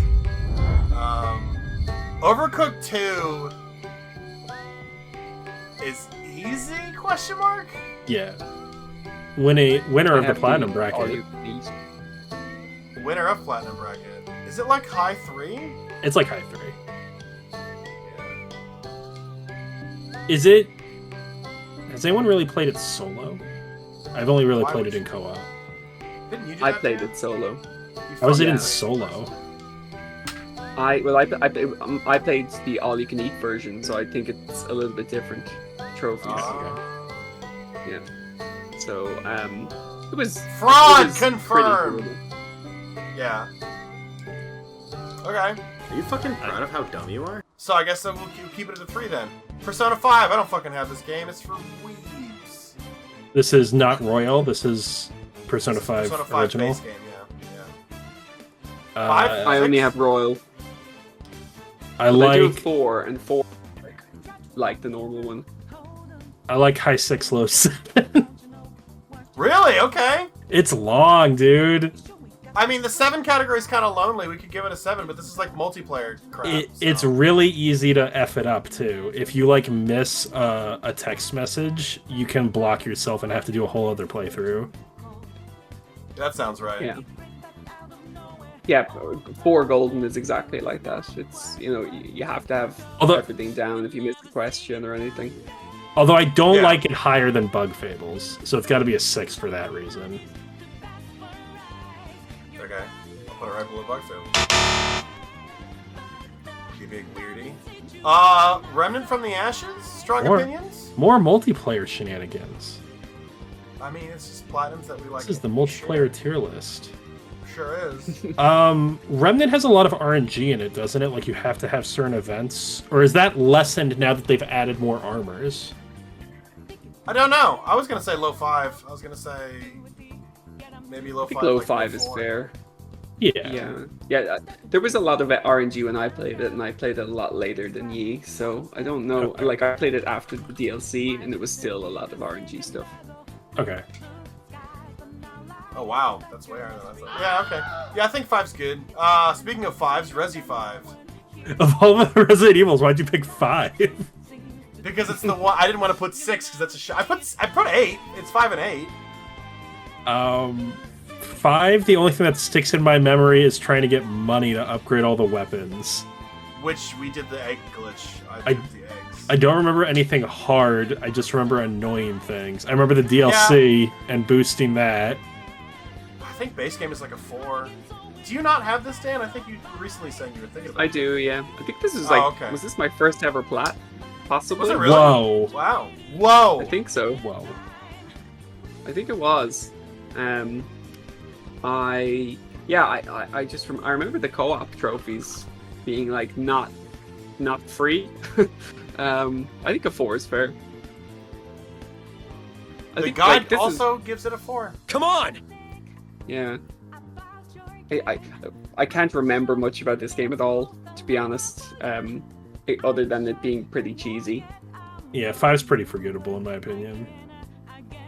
Overcooked 2 is easy? Question mark? Yeah. Winner of the platinum bracket. Winner of platinum bracket. Is it like high 3? It's like high 3. Is it? Has anyone really played it solo? I've only really played it in co-op. Didn't you do I that, played Dan? it solo. How was it in solo? I played the all-you-can-eat version, so I think it's a little bit different trophies. Yeah. So it was fraud it was confirmed. pretty Yeah. Okay. Are you fucking proud of how dumb you are? So I guess we'll keep it at a 3 then. Persona 5. I don't fucking have this game. It's for weebs. This is not Royal. This is Persona 5 Persona 5 original. base game. Yeah. 5. I only have Royal. I I do like 4, and 4 like the normal one. I like high 6, low 7. Really? Okay. It's long, dude. I mean, the 7 category is kind of lonely. We could give it a 7, but this is like multiplayer crap. It's really easy to F it up, too. If you, like, miss a text message, you can block yourself and have to do a whole other playthrough. That sounds right. Yeah. Yeah, 4 golden is exactly like that. It's, you have to have everything down if you miss a question or anything. Although I don't like it higher than Bug Fables, so it's got to be a 6 for that reason. Okay, I'll put it right below Bug Fables. You big weirdie. Remnant from the Ashes? Strong opinions? More multiplayer shenanigans. I mean, it's just platinums that we like. This is the multiplayer tier list. Sure is. Remnant has a lot of RNG in it, doesn't it? Like, you have to have certain events? Or is that lessened now that they've added more armors? I don't know. I was going to say low 5. I was going to say maybe low 5. I think low 5 is fair. Yeah. Yeah. There was a lot of RNG when I played it, and I played it a lot later than ye, so I don't know. Okay. Like, I played it after the DLC, and it was still a lot of RNG stuff. Okay. Oh, wow. That's way higher than I thought. Yeah, okay. Yeah, I think 5's good. Speaking of 5s, Resi 5. Of all the Resident Evils, why'd you pick 5? Because it's the one... I didn't want to put 6, because that's a shot. I put 8. It's 5 and 8. 5, the only thing that sticks in my memory is trying to get money to upgrade all the weapons. Which we did the egg glitch. I did the eggs. I don't remember anything hard, I just remember annoying things. I remember the DLC and boosting that. I think base game is like a 4. Do you not have this, Dan? I think you recently said you were thinking about it. I do, yeah. I think this is like... okay. Was this my first ever plat? Possibly? Was it really? Whoa. Wow. Whoa! I think so. Whoa. I think it was. I remember the co-op trophies being like not free. I think a 4 is fair. The guide also gives it a 4. Come on! Yeah. I can't remember much about this game at all, to be honest. Other than it being pretty cheesy. Yeah, 5's pretty forgettable in my opinion.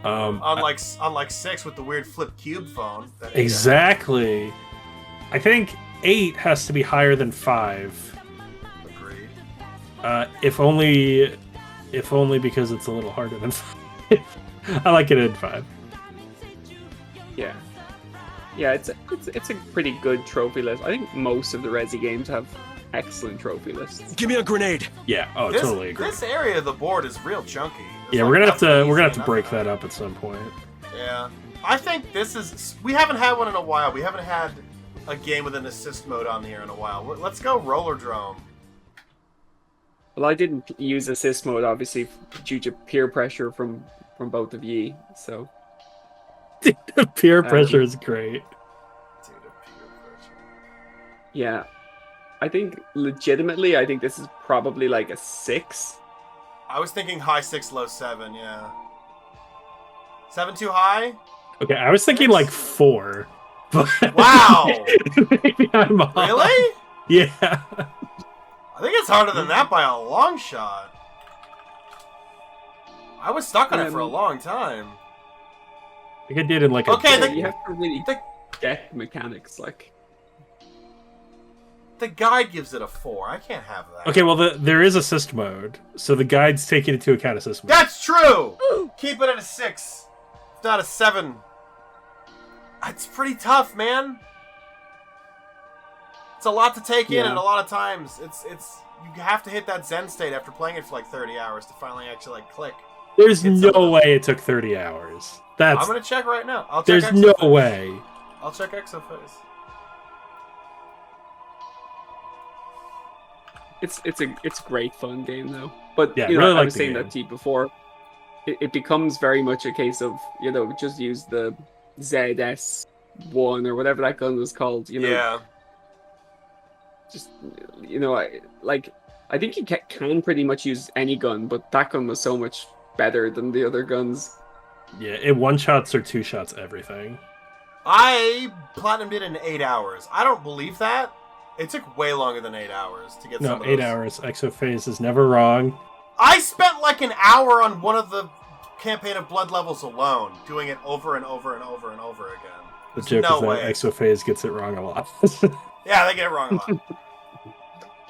Unlike 6 with the weird flip cube phone. Exactly. I think 8 has to be higher than 5. Agreed. If only because it's a little harder than 5. I like it in 5. Yeah. Yeah, it's a pretty good trophy list. I think most of the Resi games have excellent trophy lists. Give me a grenade. Yeah, totally agree. This area of the board is real chunky. Yeah, we're gonna have to break that up at some point. Yeah, I think this is. We haven't had one in a while. We haven't had a game with an assist mode on here in a while. Let's go Rollerdrome. Well, I didn't use assist mode, obviously, due to peer pressure from both of ye. So. Peer pressure is great. Dude, peer pressure. Yeah. I think, legitimately, this is probably like a 6. I was thinking high 6, low 7, yeah. 7 too high? Okay, I was thinking like 4. But Wow! maybe I'm off. Really? Yeah. I think it's harder than that by a long shot. I was stuck on it for a long time. I think I did in like Okay, You have to really get mechanics, like... The guide gives it a 4. I can't have that. Okay, well, there is assist mode, so the guide's taking into account assist mode. That's true! Keep it at a 6. If not a 7. It's pretty tough, man. It's a lot to take in, and a lot of times it's you have to hit that Zen state after playing it for like 30 hours to finally actually like click. There's no way it took 30 hours. I'm gonna check right now. I'll check. There's no way. I'll check Exophase. It's a great fun game though. But yeah, you know, really I was saying that to you before. It becomes very much a case of, you know, just use the ZS1 or whatever that gun was called, you know. Yeah. Just, you know, I think you can pretty much use any gun, but that gun was so much better than the other guns. Yeah, it one-shots or two-shots everything. I platinumed it in 8 hours. I don't believe that. It took way longer than 8 hours to get some of those. 8 hours. Exophase is never wrong. I spent like an hour on one of the campaign of blood levels alone, doing it over and over and over and over again. The There's joke no is that way. Exophase gets it wrong a lot. Yeah, they get it wrong a lot.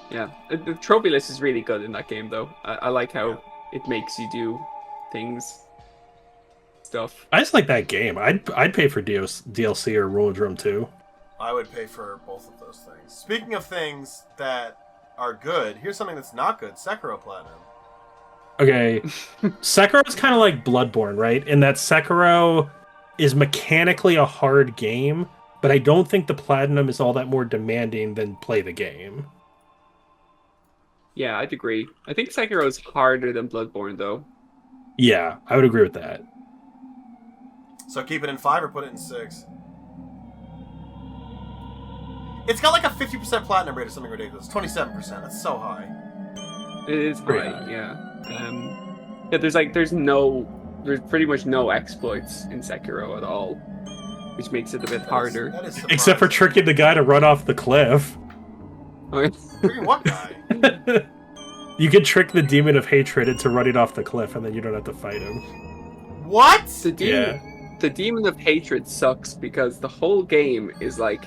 Yeah, the trophy list is really good in that game, though. I like how it makes you do things, stuff. I just like that game. I'd pay for DLC or Roller Drum 2. I would pay for both of those things. Speaking of things that are good, here's something that's not good. Sekiro Platinum. Okay, Sekiro is kind of like Bloodborne, right? In that Sekiro is mechanically a hard game, but I don't think the Platinum is all that more demanding than play the game. Yeah, I'd agree. I think Sekiro is harder than Bloodborne, though. Yeah, I would agree with that. So keep it in 5 or put it in 6. It's got like a 50% platinum rate or something ridiculous. 27%. That's so high. It is Pretty high, high. yeah. There's pretty much no exploits in Sekiro at all, which makes it a bit harder. That is Except for surprising. tricking the guy to run off the cliff. Freaking what guy? You can trick the demon of hatred into running off the cliff, and then you don't have to fight him. What? The demon of hatred sucks because the whole game is like,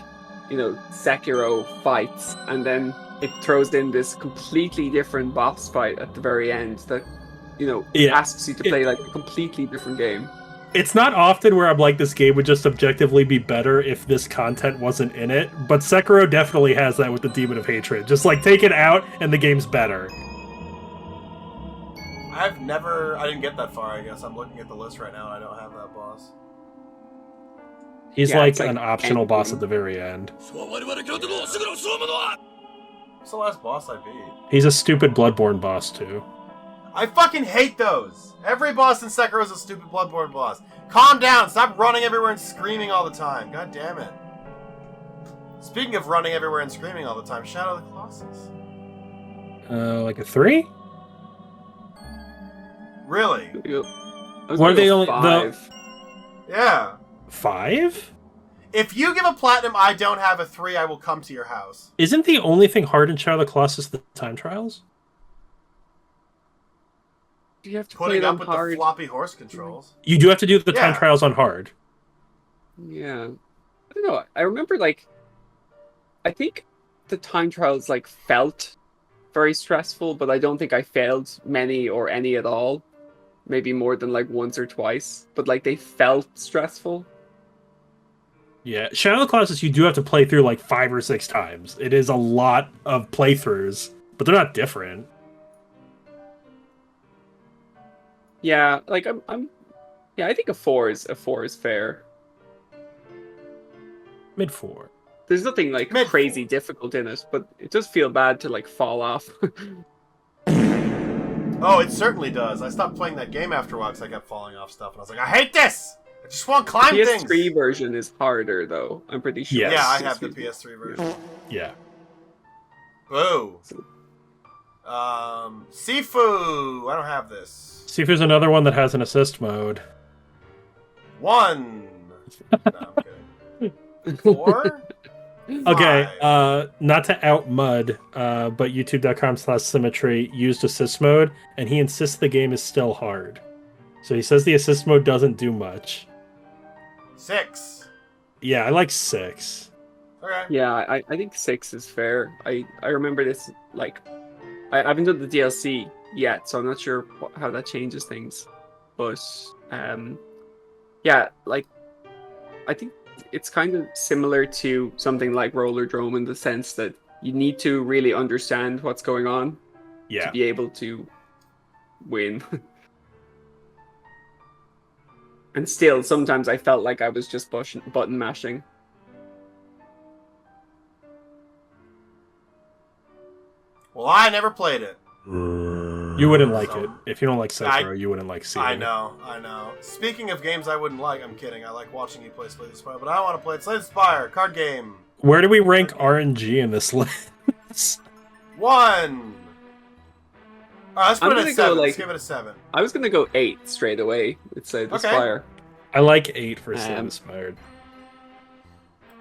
Sekiro fights, and then it throws in this completely different boss fight at the very end that, asks you to play like a completely different game. It's not often where I'm like, this game would just objectively be better if this content wasn't in it, but Sekiro definitely has that with the demon of hatred. Just like, take it out, and the game's better. I didn't get that far, I guess. I'm looking at the list right now and I don't have that boss. He's Yeah, like it's like an optional boss endgame. at the very end. What's the last boss I beat? He's a stupid Bloodborne boss, too. I fucking hate those! Every boss in Sekiro is a stupid Bloodborne boss. Calm down! Stop running everywhere and screaming all the time. God damn it. Speaking of running everywhere and screaming all the time, Shadow of the Colossus. Like a 3? Really? What are they only- 5. Yeah. 5? If you give a platinum I don't have a 3, I will come to your house. Isn't the only thing hard in Shadow of the Colossus the time trials? You have to Putting play up them with hard. the floppy horse controls. You do have to do the time Yeah. trials on hard. Yeah. I don't know. I remember, I think the time trials, felt very stressful, but I don't think I failed many or any at all. Maybe more than, once or twice. But, they felt stressful. Yeah, Shadow of the Colossus you do have to play through 5 or 6 times. It is a lot of playthroughs, but they're not different. Yeah, I think a 4 is fair. Mid 4. There's nothing Mid- crazy difficult in it, but it does feel bad to fall off. Oh, it certainly does. I stopped playing that game after a while because I kept falling off stuff, and I was like, I hate this! I just want to climb things! PS3 version is harder though, I'm pretty sure. Yes. Yeah, I have the PS3 version. Yeah. Boo! Sifu! I don't have this. See if there's another one that has an assist mode. 1! No, I'm kidding. 4? Okay, 5. not to out Mud, but youtube.com/symmetry used assist mode, and he insists the game is still hard. So he says the assist mode doesn't do much. 6. Yeah, I like 6. Okay. Yeah, I think 6 is fair. I remember this, I haven't done the DLC yet, so I'm not sure how that changes things. But, yeah, I think it's kind of similar to something like Roller Drome in the sense that you need to really understand what's going on Yeah. to be able to win. And still, sometimes I felt like I was just button mashing. Well, I never played it. You wouldn't like it. If you don't like Sekiro, you wouldn't like seeing I it. know. Speaking of games I wouldn't like, I'm kidding. I like watching you play Slay the Spire, but I want to play Slay the Spire, card game. Where do we rank RNG in this list? 1! Alright, let's put I'm it gonna at go, 7. Let's give it a 7. I was gonna go 8 straight away. It's the Okay. Spire. I like 8 for Slay Um, Inspired.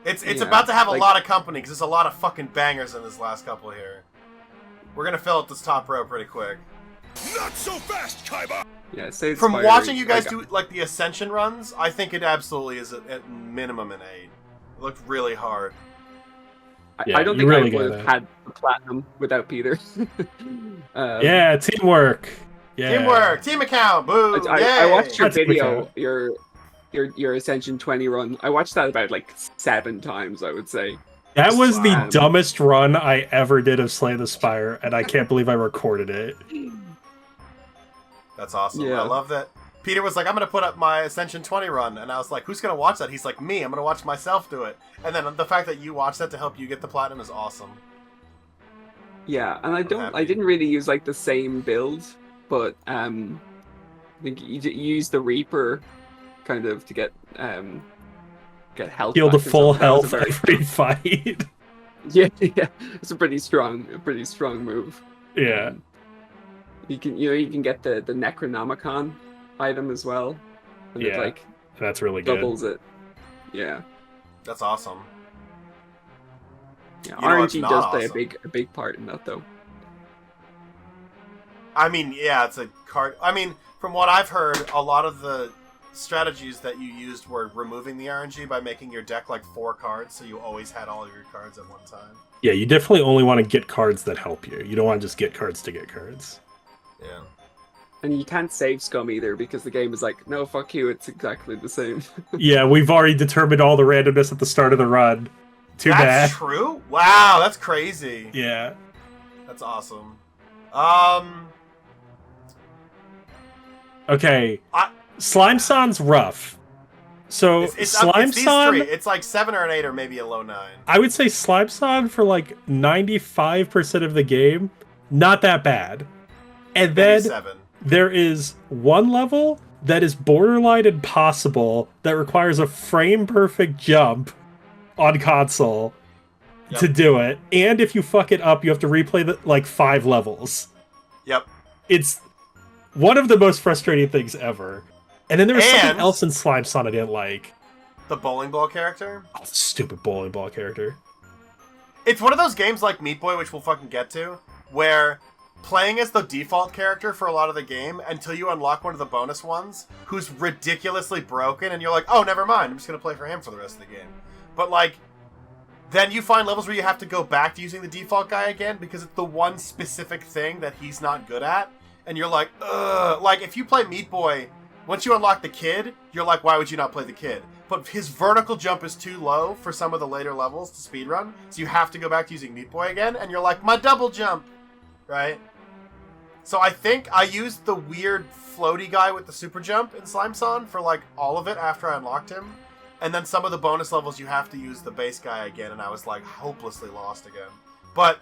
It's Yeah, about to have a like- lot of company, because there's a lot of fucking bangers in this last couple here. We're gonna fill up this top row pretty quick. Not so fast, Kaiba! Yeah, say From watching you guys do like the Ascension runs, I think it absolutely is at minimum an 8. It looked really hard. I don't think I would have had the platinum without Peter. Yeah, teamwork. Yeah. Teamwork, team account, boo! I watched your That's video, your Ascension 20 run. I watched that about like 7 times, I would say. That was the dumbest run I ever did of Slay the Spire, and I can't believe I recorded it. That's awesome. Yeah. I love that. Peter was like, I'm going to put up my Ascension 20 run. And I was like, who's going to watch that? He's like, me. I'm going to watch myself do it. And then the fact that you watched that to help you get the platinum is awesome. Yeah, and I didn't really use like the same build, but I think you used the Reaper kind of to get health. Heal the full health very... every fight. yeah, it's a pretty strong move. Yeah. You can get the Necronomicon item as well. And yeah, it, like, that's really good. Doubles it. Yeah. That's awesome. Yeah, RNG does play a big part in that, though. I mean, yeah, it's a card. I mean, from what I've heard, a lot of the strategies that you used were removing the RNG by making your deck like 4 cards, so you always had all of your cards at one time. Yeah, you definitely only want to get cards that help you. You don't want to just get cards to get cards. Yeah. And you can't save scum either, because the game is like, no, fuck you, it's exactly the same. Yeah, we've already determined all the randomness at the start of the run. Too bad. That's true? Wow, that's crazy. Yeah. That's awesome. Okay. Slimeson's rough. So Slimeson, it's like 7 or an 8 or maybe a low 9. I would say Slimeson for like 95% of the game, not that bad. And then 7. There is one level that is borderline impossible that requires a frame-perfect jump on console to do it. And if you fuck it up, you have to replay like 5 levels. Yep. It's one of the most frustrating things ever. And then there was something else in Slimeson I didn't like. The bowling ball character? Oh, the stupid bowling ball character. It's one of those games like Meat Boy, which we'll fucking get to, where playing as the default character for a lot of the game until you unlock one of the bonus ones who's ridiculously broken and you're like, oh, never mind, I'm just going to play for him for the rest of the game. But like, then you find levels where you have to go back to using the default guy again because it's the one specific thing that he's not good at. And you're like, ugh. Like, if you play Meat Boy, once you unlock the kid, you're like, why would you not play the kid? But his vertical jump is too low for some of the later levels to speedrun, so you have to go back to using Meat Boy again, and you're like, my double jump! Right? So I think I used the weird floaty guy with the super jump in Slimeson for like all of it after I unlocked him. And then some of the bonus levels you have to use the base guy again, and I was like hopelessly lost again. But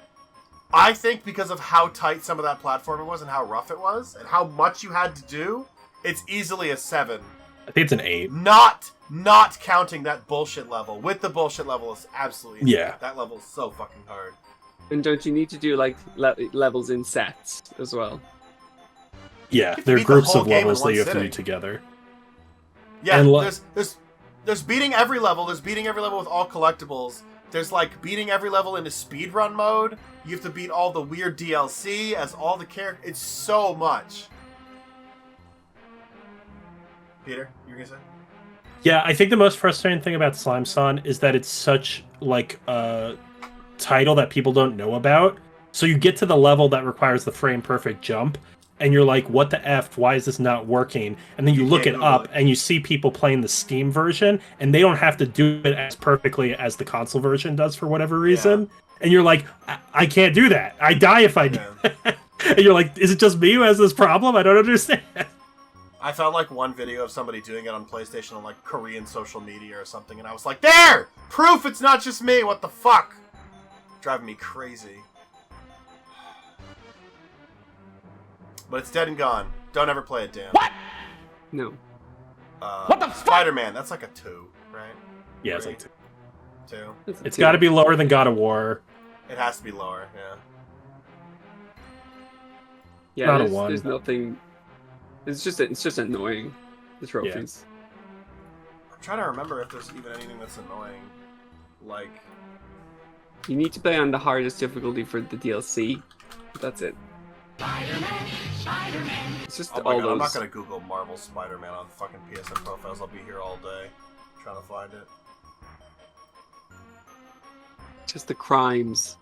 I think because of how tight some of that platforming was and how rough it was, and how much you had to do, it's easily a 7. I think it's an 8. Not counting that bullshit level. With the bullshit level, it's absolutely that level is so fucking hard. And don't you need to do like levels in sets as well? Yeah, there are groups of levels that you have to do together. Yeah, and there's beating every level. There's beating every level with all collectibles. There's like beating every level in a speedrun mode. You have to beat all the weird DLC as all the characters. It's so much. Peter, you were gonna say? Yeah, I think the most frustrating thing about Slimeson is that it's such like a title that people don't know about. So you get to the level that requires the frame perfect jump, and you're like, what the F? Why is this not working? And then you look it up, and you see people playing the Steam version, and they don't have to do it as perfectly as the console version does for whatever reason. Yeah. And you're like, I can't do that. I die if I do that. And you're like, is it just me who has this problem? I don't understand. I found like one video of somebody doing it on PlayStation on like Korean social media or something, and I was like, there! Proof it's not just me! What the fuck? Driving me crazy. But it's dead and gone. Don't ever play it, Dan. What? No. What the fuck? Spider-Man, that's like a 2, right? Yeah, it's like 2. 2? It's got to be lower than God of War. It has to be lower, yeah. Yeah, not a 1. There's nothing... It's just annoying, the trophies. Yeah. I'm trying to remember if there's even anything that's annoying. Like... You need to play on the hardest difficulty for the DLC. That's it. It's just Oh my all god, those. I'm not gonna Google Marvel Spider-Man on fucking PSN profiles. I'll be here all day trying to find it. Just the crimes.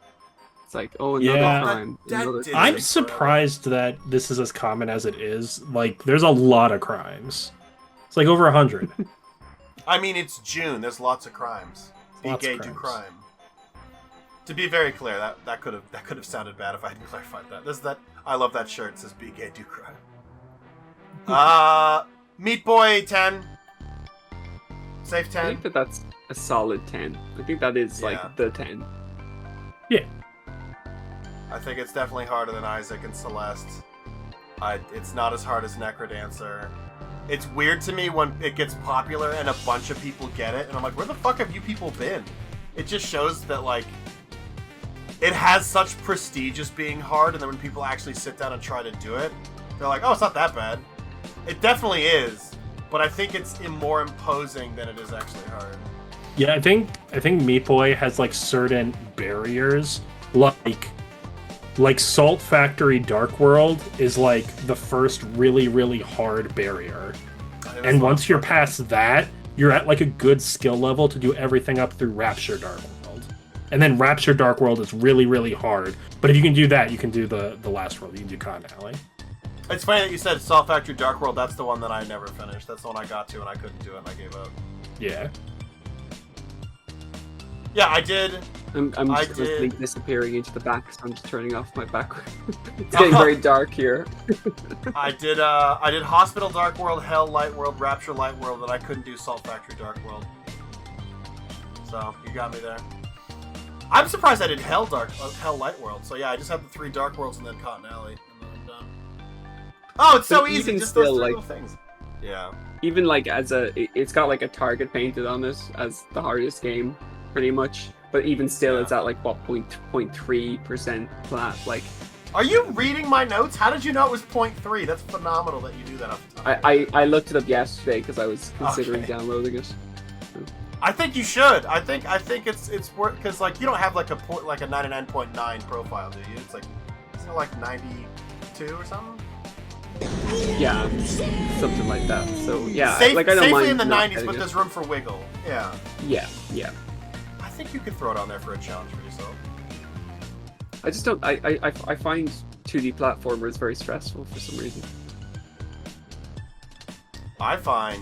It's like, oh, another Yeah. crime. That another did crime. I'm surprised that this is as common as it is. Like, there's a lot of crimes. It's like over 100. I mean, it's June. There's lots of crimes. Be Lots of gay, do crimes. crime. To be very clear, that could have sounded bad if I hadn't clarified that. There's that. I love that shirt. It says "Be gay, do crime." Meat Boy 10. Safe I 10. think that's a solid 10. I think that is Yeah. like the 10. Yeah. I think it's definitely harder than Isaac and Celeste. It's not as hard as Necrodancer. It's weird to me when it gets popular and a bunch of people get it, and I'm like, where the fuck have you people been? It just shows that, like, it has such prestige as being hard, and then when people actually sit down and try to do it, they're like, oh, it's not that bad. It definitely is, but I think it's more imposing than it is actually hard. Yeah, I think Meat Boy has like certain barriers, like Salt Factory Dark World is like the first really hard barrier, and once you're past that, you're at like a good skill level to do everything up through Rapture Dark World, and then Rapture Dark World is really hard. But if you can do that, you can do the last world. You can do Cotton Alley. It's funny that you said Salt Factory Dark World. That's the one that I never finished. That's the one I got to and I couldn't do it and I gave up. Yeah. Yeah, I did. I'm I just did. disappearing into the back, so I'm just turning off my background. It's getting very dark here. I did Hospital Dark World, Hell Light World, Rapture Light World, and I couldn't do Salt Factory Dark World. So, you got me there. I'm surprised I did Hell Light World. So yeah, I just had the 3 Dark Worlds and then Cotton Alley, and then I'm done. Oh, it's so But easy, even just those still, 3 like- little things. Yeah. Even like it's got like a target painted on it as the hardest game, pretty much. But even still, Yeah. it's at like what 0.3% flat. Like Are you reading my notes? How did you know it was 0.3? That's phenomenal that you do that off the top. of your head. I looked it up yesterday because I was considering Okay. downloading it. I think you should. I think it's worth, because like you don't have like a 99.9 profile, do you? It's like, isn't it like 92 or something? Yeah, something like that. So yeah, Safe, like I don't safely mind in the not 90s, getting but it. there's room for wiggle. Yeah. Yeah. I think you could throw it on there for a challenge for yourself. I just don't. I find 2D platformers very stressful for some reason. I find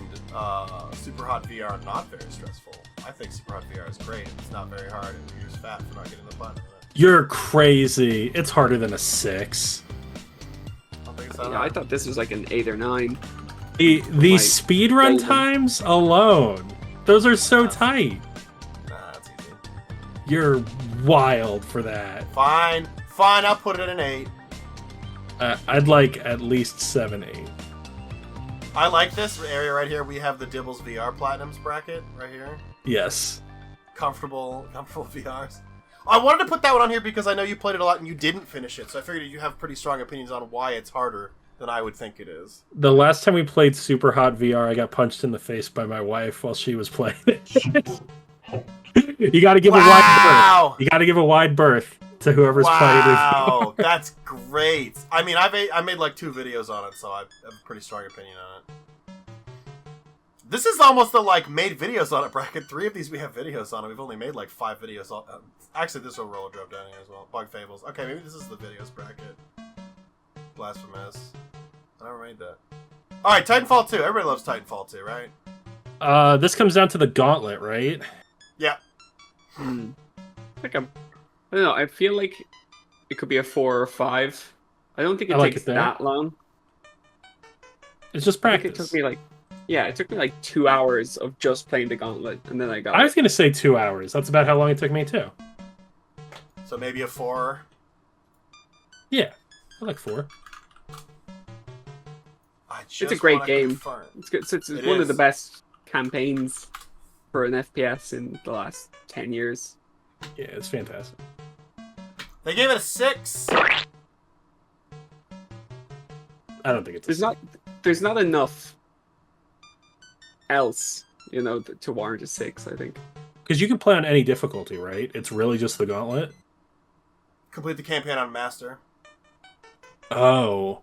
Super Hot VR not very stressful. I think Super Hot VR is great. It's not very hard, and you're just fat for not getting the button. You're crazy. It's harder than a 6. I don't think it's that Yeah, I hard. thought this was like an 8 or 9. The Like, speedrun golden. times alone, those are so tight. Nah, that's easy. You're wild for that. Fine, I'll put it at an 8. I'd like at least 7, 8. I like this area right here. We have the Dibbles VR Platinums bracket right here. Yes. Comfortable VRs. I wanted to put that one on here because I know you played it a lot and you didn't finish it, so I figured you have pretty strong opinions on why it's harder than I would think it is. The last time we played Super Hot VR, I got punched in the face by my wife while she was playing it. You got to give a wide Wow! berth. You got to give a wide berth to whoever's playing Wow, that's great. I mean, I made like 2 videos on it, so I have a pretty strong opinion on it. This is almost the like made videos on it bracket. 3 of these we have videos on it. We've only made like 5 videos on. Actually, this will roller drop down here as well. Bug Fables. Okay, maybe this is the videos bracket. Blasphemous. I never made that. All right, Titanfall 2. Everybody loves Titanfall 2, right? This comes down to the gauntlet, right? Yeah. Like I don't know. I feel like it could be a 4 or 5. I don't think it I like takes it there. that long. It's just I think practice. it took me like 2 hours of just playing the gauntlet, and then I got. I was going to say 2 hours. That's about how long it took me, too. So maybe a 4. Yeah. I like 4. It's a great wanna game. confirm. It's good. It's It one is. of the best campaigns for an FPS in the last 10 years. Yeah, it's fantastic. They gave it a 6. I don't think it's There's not enough else, to warrant a 6. I think. because you can play on any difficulty, right? It's really just the gauntlet. Complete the campaign on Master. Oh.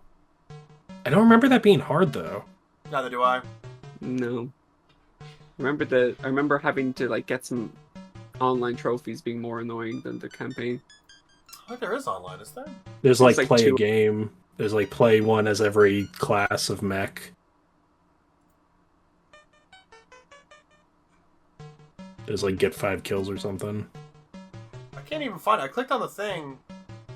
I don't remember that being hard, though. Neither do I. No. I remember having to like get some online trophies being more annoying than the campaign. I think there is online, is there? There's like like play a 2. game. There's like play one as every class of mech. There's like get 5 kills or something. I can't even find it. I clicked on the thing,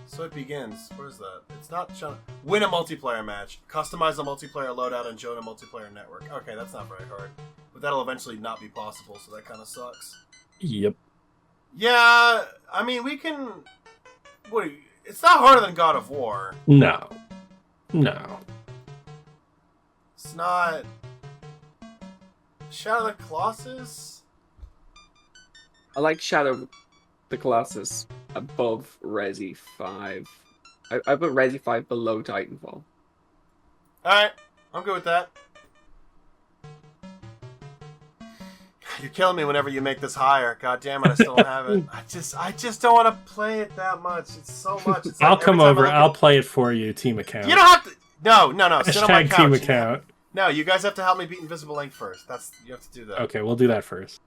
so it begins. Where's that? It's not showing. Win a multiplayer match. Customize a multiplayer loadout and join a multiplayer network. Okay, that's not very hard. But that'll eventually not be possible, so that kind of sucks. Yep. Yeah, I mean, we can... It's not harder than God of War. No. No. It's not... Shadow of the Colossus? I like Shadow the Colossus above Resi 5. I put Resi 5 below Titanfall. Alright, I'm good with that. You're killing me whenever you make this higher. God damn it, I still don't have it. I just don't want to play it that much. It's so much. It's I'll like come every time over. I look I'll play it for you, team account. You don't have to... No. Sit on my Hashtag couch. team account. No, you guys have to help me beat Invisible Ink first. You have to do that. Okay, we'll do that first.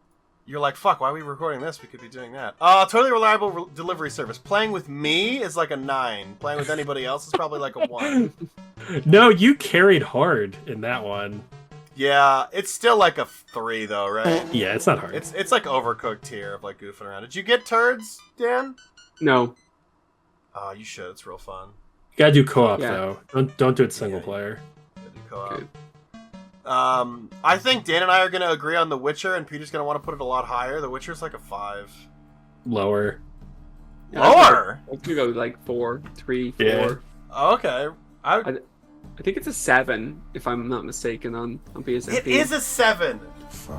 You're like, fuck, why are we recording this? We could be doing that. Totally reliable delivery service. Playing with me is like a 9. Playing with anybody else is probably like a 1. No, you carried hard in that one. Yeah, it's still like a 3 though, right? Yeah, it's not hard. It's like overcooked tier of like goofing around. Did you get turds, Dan? No. Oh, you should. It's real fun. You gotta do co-op Yeah. though. Don't do it single player. Yeah, do co-op. Good. I think Dan and I are gonna agree on The Witcher, and Peter's gonna want to put it a lot higher. The Witcher's like a 5. Lower. Lower? I could go like 4, 3, 4. Yeah. Oh, okay. I think it's a 7, if I'm not mistaken, on PSNP. It is a 7.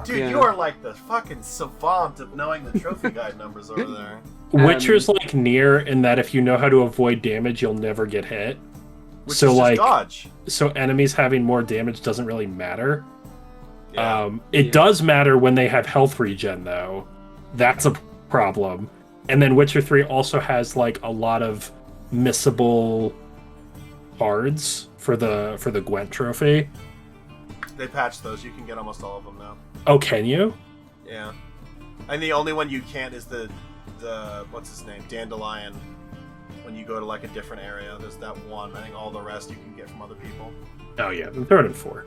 Dude, Yeah. you are like the fucking savant of knowing the trophy guide numbers over there. Witcher's like Nier in that if you know how to avoid damage, you'll never get hit. Which So is just like, dodge. so enemies having more damage doesn't really matter. Yeah. It does matter when they have health regen though. That's a problem. And then Witcher 3 also has like a lot of missable cards for the Gwent trophy. They patched those. You can get almost all of them now. Oh, can you? Yeah. And the only one you can't is the what's his name? Dandelion. When you go to like a different area, there's that one. I think all the rest you can get from other people. Oh yeah, then throw it in 4.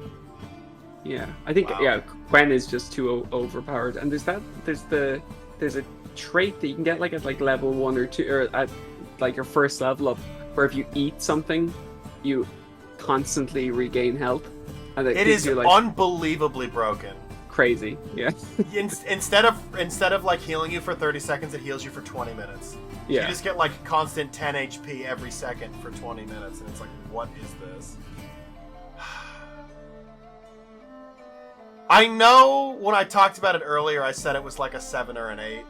Yeah, I think Wow. Quen is just too overpowered, and there's a trait that you can get like at like level 1 or 2, or at like your first level up, where if you eat something, you constantly regain health, and It gives is you, like, unbelievably broken. crazy. Yeah, Instead of like healing you for 30 seconds, it heals you for 20 minutes. You yeah. just get like constant 10 HP every second for 20 minutes, and it's like, what is this? I know when I talked about it earlier, I said it was like a 7 or an 8.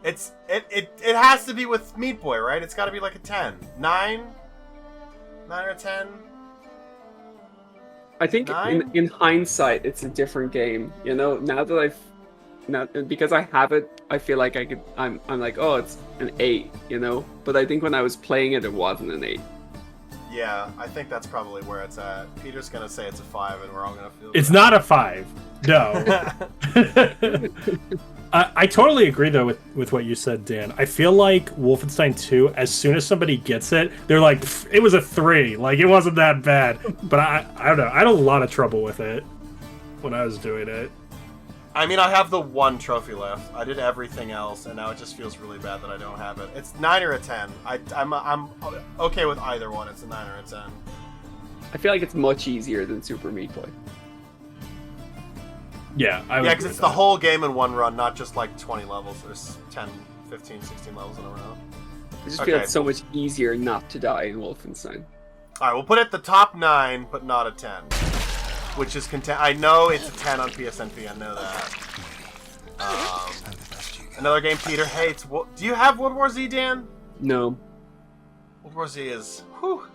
It has to be with Meat Boy, right? It's got to be like a 10, 9 or 10. I think 9? in hindsight, it's a different game. You know, now that because I have it, I feel like I'm like, oh, it's an 8, you know. But I think when I was playing it, it wasn't an 8. Yeah, I think that's probably where it's at. Peter's gonna say it's a 5, and we're all gonna feel. It's not a 5. No. I totally agree though with what you said, Dan. I feel like Wolfenstein 2, as soon as somebody gets it, they're like, it was a 3. Like, it wasn't that bad. But I don't know. I had a lot of trouble with it when I was doing it. I mean, I have the 1 trophy left. I did everything else, and now it just feels really bad that I don't have it. It's 9 or a 10. I'm okay with either one. It's a 9 or a 10. I feel like it's much easier than Super Meat Boy. Yeah, I would Yeah, agree because it's with the that. whole game in one run, not just like 20 levels. There's 10, 15, 16 levels in a row. I just feel Okay. it's so much easier not to die in Wolfenstein. All right, we'll put it the top 9, but not a 10. Which is content. I know it's a 10 on PSNP. I know that. Another game Peter hates. Do you have World War Z, Dan? No, World War Z is. Whew.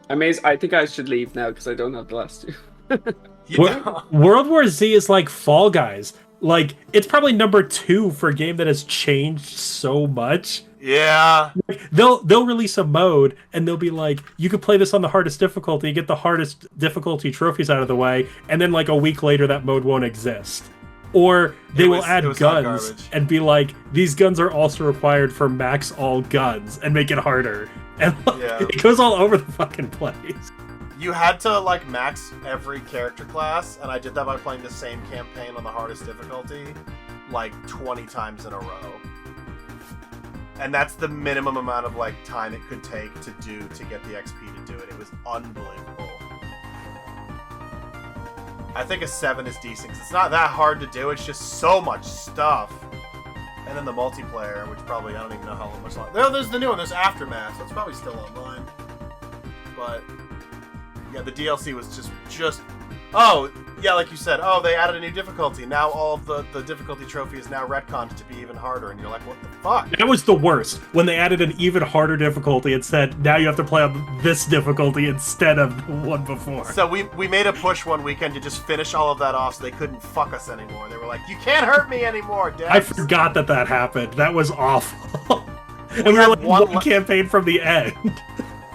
I think I should leave now because I don't have the last 2. You Wor- World War Z is like Fall Guys. Like, it's probably number 2 for a game that has changed so much Yeah. They'll release a mode and they'll be like, you could play this on the hardest difficulty, get the hardest difficulty trophies out of the way, and then like a week later that mode won't exist. Or they will add guns and be like, these guns are also required for max all guns, and make it harder. And it goes all over the fucking place. You had to like max every character class, and I did that by playing the same campaign on the hardest difficulty like 20 times in a row. And that's the minimum amount of like time it could take to get the XP to do it. It was unbelievable. I think a 7 is decent because it's not that hard to do. It's just so much stuff. And then the multiplayer, which probably I don't even know how much longer. No, there's the new one. There's Aftermath, so it's probably still online. But yeah, the DLC was just. Oh yeah, like you said. Oh, they added a new difficulty. Now all of the difficulty trophy is now retconned to be even harder, and you're like, what the fuck? That was the worst when they added an even harder difficulty and said now you have to play on this difficulty instead of the one before. So we made a push one weekend to just finish all of that off, so they couldn't fuck us anymore. They were like, you can't hurt me anymore, Dad. I forgot that happened. That was awful. And we were like one campaign from the end.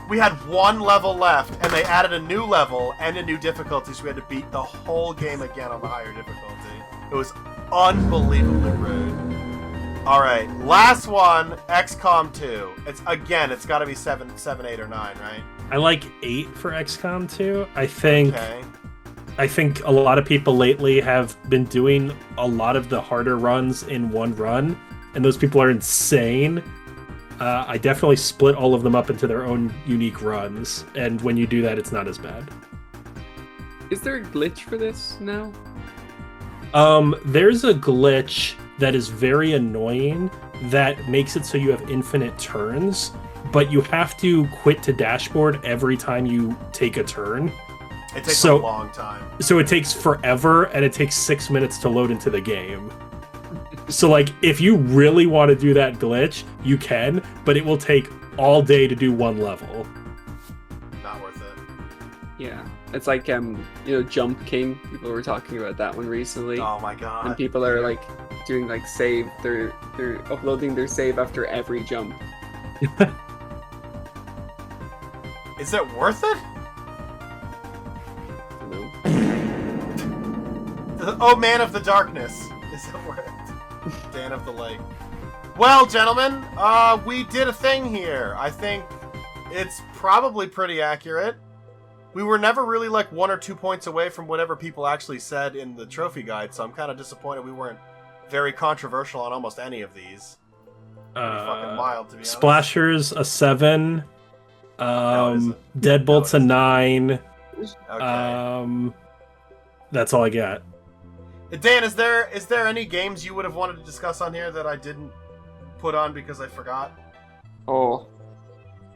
We had one level left, and they added a new level and a new difficulty, so we had to beat the whole game again on the higher difficulty. It was unbelievably rude. Alright, last one, XCOM 2. It's got to be 7, 8, or 9, right? I like 8 for XCOM 2. I think a lot of people lately have been doing a lot of the harder runs in one run, and those people are insane. I definitely split all of them up into their own unique runs, and when you do that, it's not as bad. Is there a glitch for this now? There's a glitch that is very annoying that makes it so you have infinite turns, but you have to quit to dashboard every time you take a turn. It takes a long time. So it takes forever, and it takes 6 minutes to load into the game. So, like, if you really want to do that glitch, you can, but it will take all day to do one level. Not worth it. Yeah. It's like, Jump King. People were talking about that one recently. Oh my god. And people are, like, doing, like, save. They're uploading their save after every jump. Is it worth it? No. Oh, Man of the Darkness. Is it worth it? Dan of the Lake. Well, gentlemen, we did a thing here. I think it's probably pretty accurate. We were never really like 1 or 2 points away from whatever people actually said in the trophy guide, so I'm kind of disappointed we weren't very controversial on almost any of these. Pretty fucking wild, to be honest. Splashers a 7. Deadbolt's a 9. Okay. That's all I got. Dan, is there any games you would have wanted to discuss on here that I didn't put on because I forgot? Oh,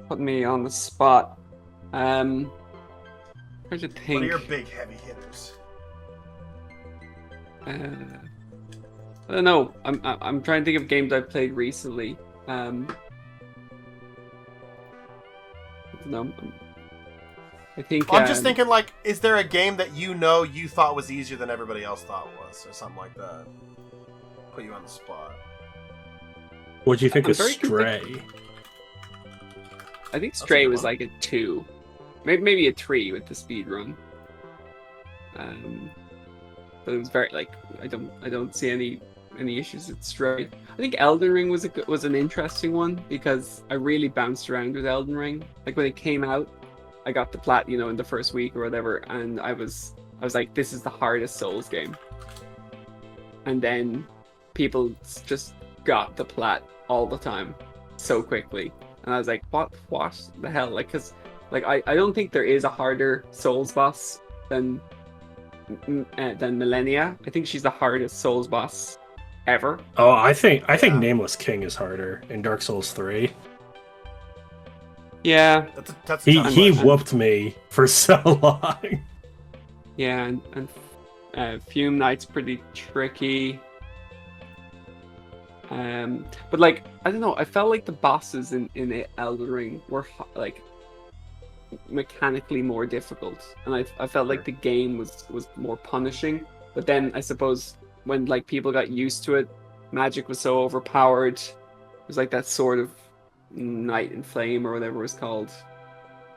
put me on the spot. Trying to think. What are your big heavy hitters? I don't know. I'm trying to think of games I've played recently. I don't know. I think I'm just thinking, like, is there a game that you thought was easier than everybody else thought was, or something like that? Put you on the spot. What do you think of Stray? I think Stray was like a 2, maybe a 3 with the speed run. But it was very like I don't see any issues with Stray. I think Elden Ring was an interesting one because I really bounced around with Elden Ring. Like when it came out, I got the plat, in the first week or whatever, and I was like, this is the hardest Souls game. And then people just got the plat all the time so quickly, and I was like, what the hell? Like, because like I don't think there is a harder Souls boss than Millennia. I think she's the hardest Souls boss ever. Oh, I think Nameless King is harder in Dark Souls 3. Yeah, that's he whooped me for so long. Yeah, and Fume Knight's pretty tricky. But like I don't know, I felt like the bosses in Elden Ring were like mechanically more difficult, and I felt like the game was more punishing. But then I suppose when like people got used to it, magic was so overpowered. It was like that sort of Night and Flame or whatever it was called.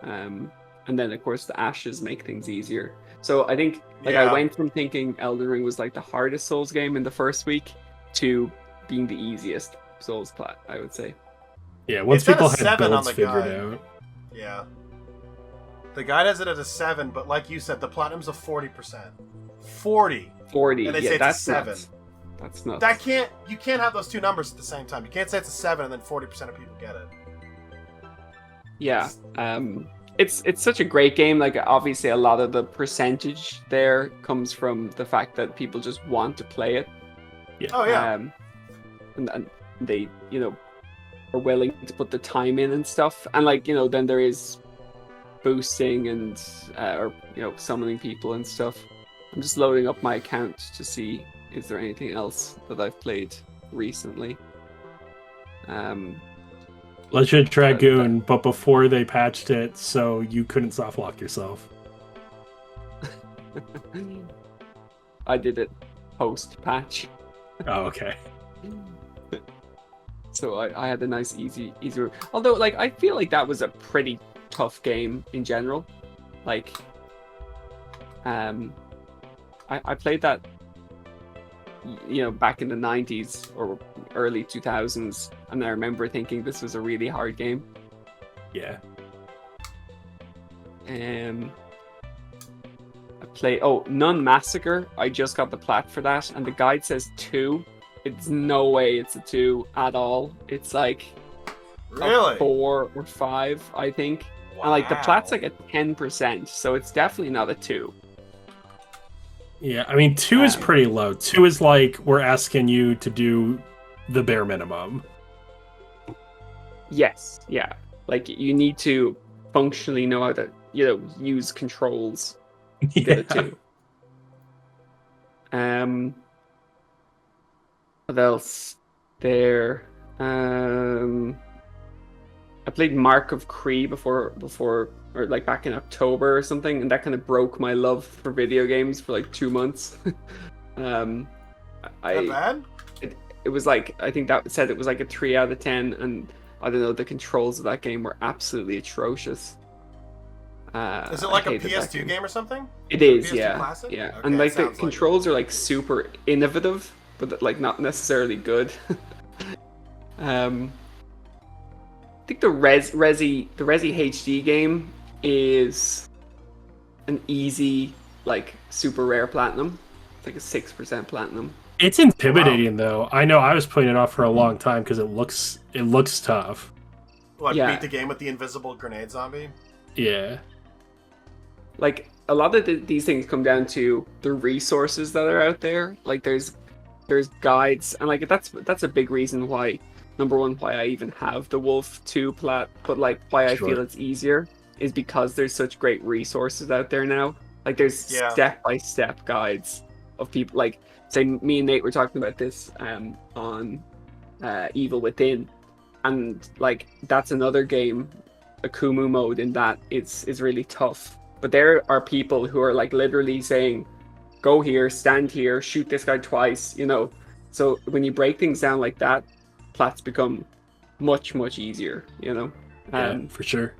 And then of course the ashes make things easier. So I think I went from thinking Elden Ring was like the hardest Souls game in the first week to being the easiest Souls plat, I would say. Yeah, once It's at people a had 7 on builds the figured guide. out. Yeah. The guide has it at a 7, but like you said, the platinum's a 40%. 40. 40. And they yeah, say it's a that's 7. nuts. That's nuts. You can't have those two numbers at the same time. You can't say it's a 7 and then 40% of people get it. Yeah. It's such a great game. Like, obviously a lot of the percentage there comes from the fact that people just want to play it. Yeah. Oh yeah. And they, are willing to put the time in and stuff. And like, then there is boosting and summoning people and stuff. I'm just loading up my account to see is there anything else that I've played recently. Legend Dragoon, but before they patched it, so you couldn't softlock yourself. I did it post patch. Oh, okay. So I had a nice easy route. Although like I feel like that was a pretty tough game in general. Like I played that back in the 90s or early 2000s, and I remember thinking this was a really hard game. Yeah. I play Nun Massacre. I just got the plat for that, and the guide says 2. It's no way it's a 2 at all. It's like Really? a 4 or 5, I think. Wow. And like the plat's like a 10%, so it's definitely not a 2. Yeah, I mean, 2 is pretty low. 2 is like, we're asking you to do the bare minimum. Yes, yeah. Like, you need to functionally know how to, use controls to get a 2. What else? There. I played Mark of Cree before, or like back in October or something, and that kind of broke my love for video games for like 2 months. Not bad? It was like, I think that said it was like a 3 out of 10, and I don't know, the controls of that game were absolutely atrocious. Is it like a PS2 game or something? It is, PS2 yeah. classic? Yeah, Okay, and like the sounds controls are like super innovative, but like not necessarily good. I think the Resi HD game is an easy, like, super rare platinum. It's like a 6% platinum. It's intimidating, though. I know I was putting it off for a long time because it looks tough. What, Yeah. beat the game with the invisible grenade zombie? Yeah. Like, a lot of these things come down to the resources that are out there. Like, there's guides, and like that's a big reason why, number one, why I even have the Wolf 2 plat, but like why I feel it's easier is because there's such great resources out there now. Like, there's step-by-step guides of people. Like, say me and Nate were talking about this on Evil Within, and like that's another game, Akumu mode in that is really tough. But there are people who are like literally saying, go here, stand here, shoot this guy twice, So when you break things down like that, plats become much, much easier, Yeah, for sure.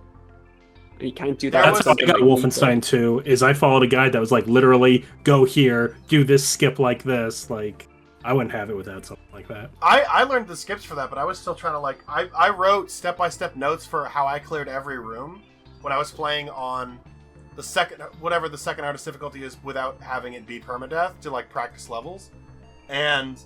And you can't do that. That's why I got Wolfenstein 2, is I followed a guide that was like, literally, go here, do this, skip like this. Like, I wouldn't have it without something like that. I learned the skips for that, but I was still trying to, I wrote step-by-step notes for how I cleared every room when I was playing on the second hardest difficulty is without having it be permadeath to, like, practice levels. And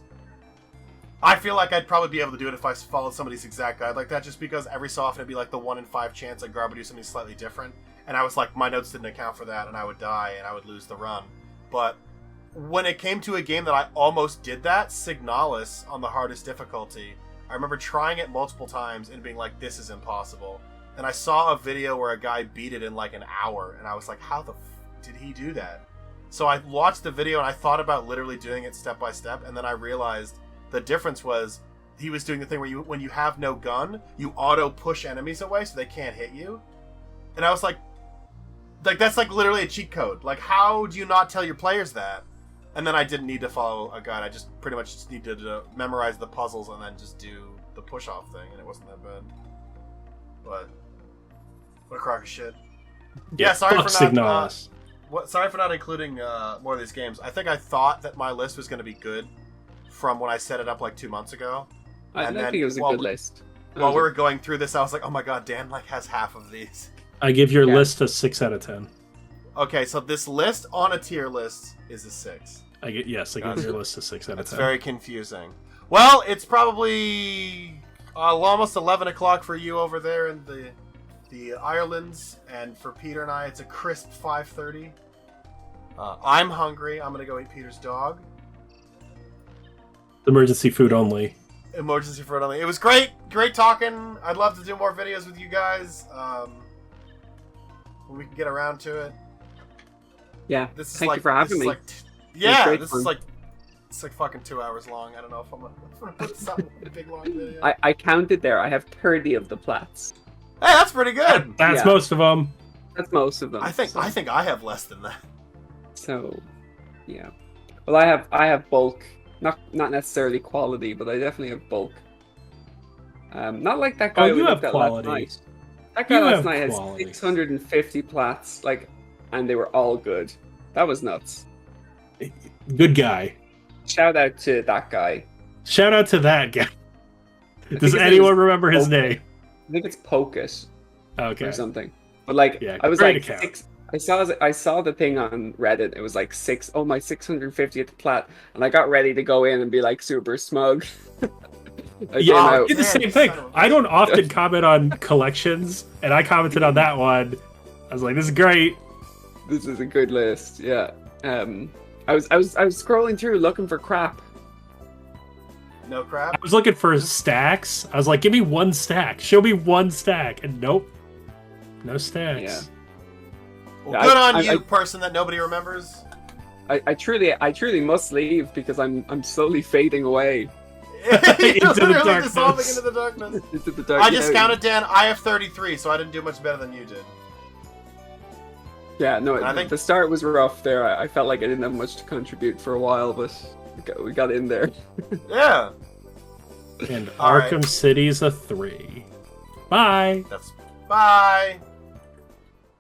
I feel like I'd probably be able to do it if I followed somebody's exact guide like that, just because every so often it'd be like the 1 in 5 chance I'd grab or do something slightly different. And I was like, my notes didn't account for that, and I would die, and I would lose the run. But when it came to a game that I almost did that, Signalis on the hardest difficulty, I remember trying it multiple times and being like, this is impossible. And I saw a video where a guy beat it in like an hour, and I was like, how the did he do that? So I watched the video, and I thought about literally doing it step by step, and then I realized the difference was he was doing the thing where when you have no gun, you auto push enemies away so they can't hit you. And I was like that's like literally a cheat code. Like, how do you not tell your players that? And then I didn't need to follow a guide. I just pretty much just needed to memorize the puzzles and then just do the push-off thing, and it wasn't that bad. But what a crock of shit. Yeah, sorry fuck for not. Signalis. Sorry for not including more of these games. I think I thought that my list was going to be good from when I set it up like 2 months ago. I think it was a good list. While we were going through this, I was like, "Oh my god, Dan like has half of these." I give your list a 6 out of 10. Okay, so this list on a tier list is a 6. I give your list a 6 out of 10. That's very confusing. Well, it's probably almost 11 o'clock for you over there in the Irelands, and for Peter and I, it's a crisp 5:30. I'm hungry. I'm gonna go eat Peter's dog. Emergency food only. Emergency food only. It was great talking. I'd love to do more videos with you guys when we can get around to it. Yeah, this is thank like, you for having me. This is like it's like fucking 2 hours long. I don't know if I'm gonna put something in a big long video. I counted there. I have 30 of the plats. Hey, that's pretty good. That's most of them. That's most of them. I think I have less than that. So, yeah. Well, I have bulk. Not necessarily quality, but I definitely have bulk. Not like that guy you we have looked at quality. last night. That guy last night quality. had 650 plats, and they were all good. That was nuts. Good guy. Shout out to that guy. Shout out to that guy. Does his anyone name is remember his Pocket. name? I think it's Pocus Okay. or something. But Yeah, I was great like account. 6. I saw the thing on Reddit. It was like 6. Oh, my 650th plat, and I got ready to go in and be like super smug. I Oh, did the man, same thing. son of a- I don't often comment on collections, and I commented on that one. I was like, "This is great." This is a good list. Yeah. I was scrolling through looking for crap. No crap. I was looking for stacks. I was like, "Give me one stack. Show me one stack." And nope, no stacks. Yeah. Well, Yeah, good on I- you, person that nobody remembers. I truly must leave because I'm slowly fading away You're Into the literally darkness. dissolving into the darkness. into the dark. I just counted, Dan. I have 33, so I didn't do much better than you did. Yeah, no. I think- The start was rough there. I felt like I didn't have much to contribute for a while, but we got in there. Yeah. And All right. Arkham City's a 3. Bye. That's bye.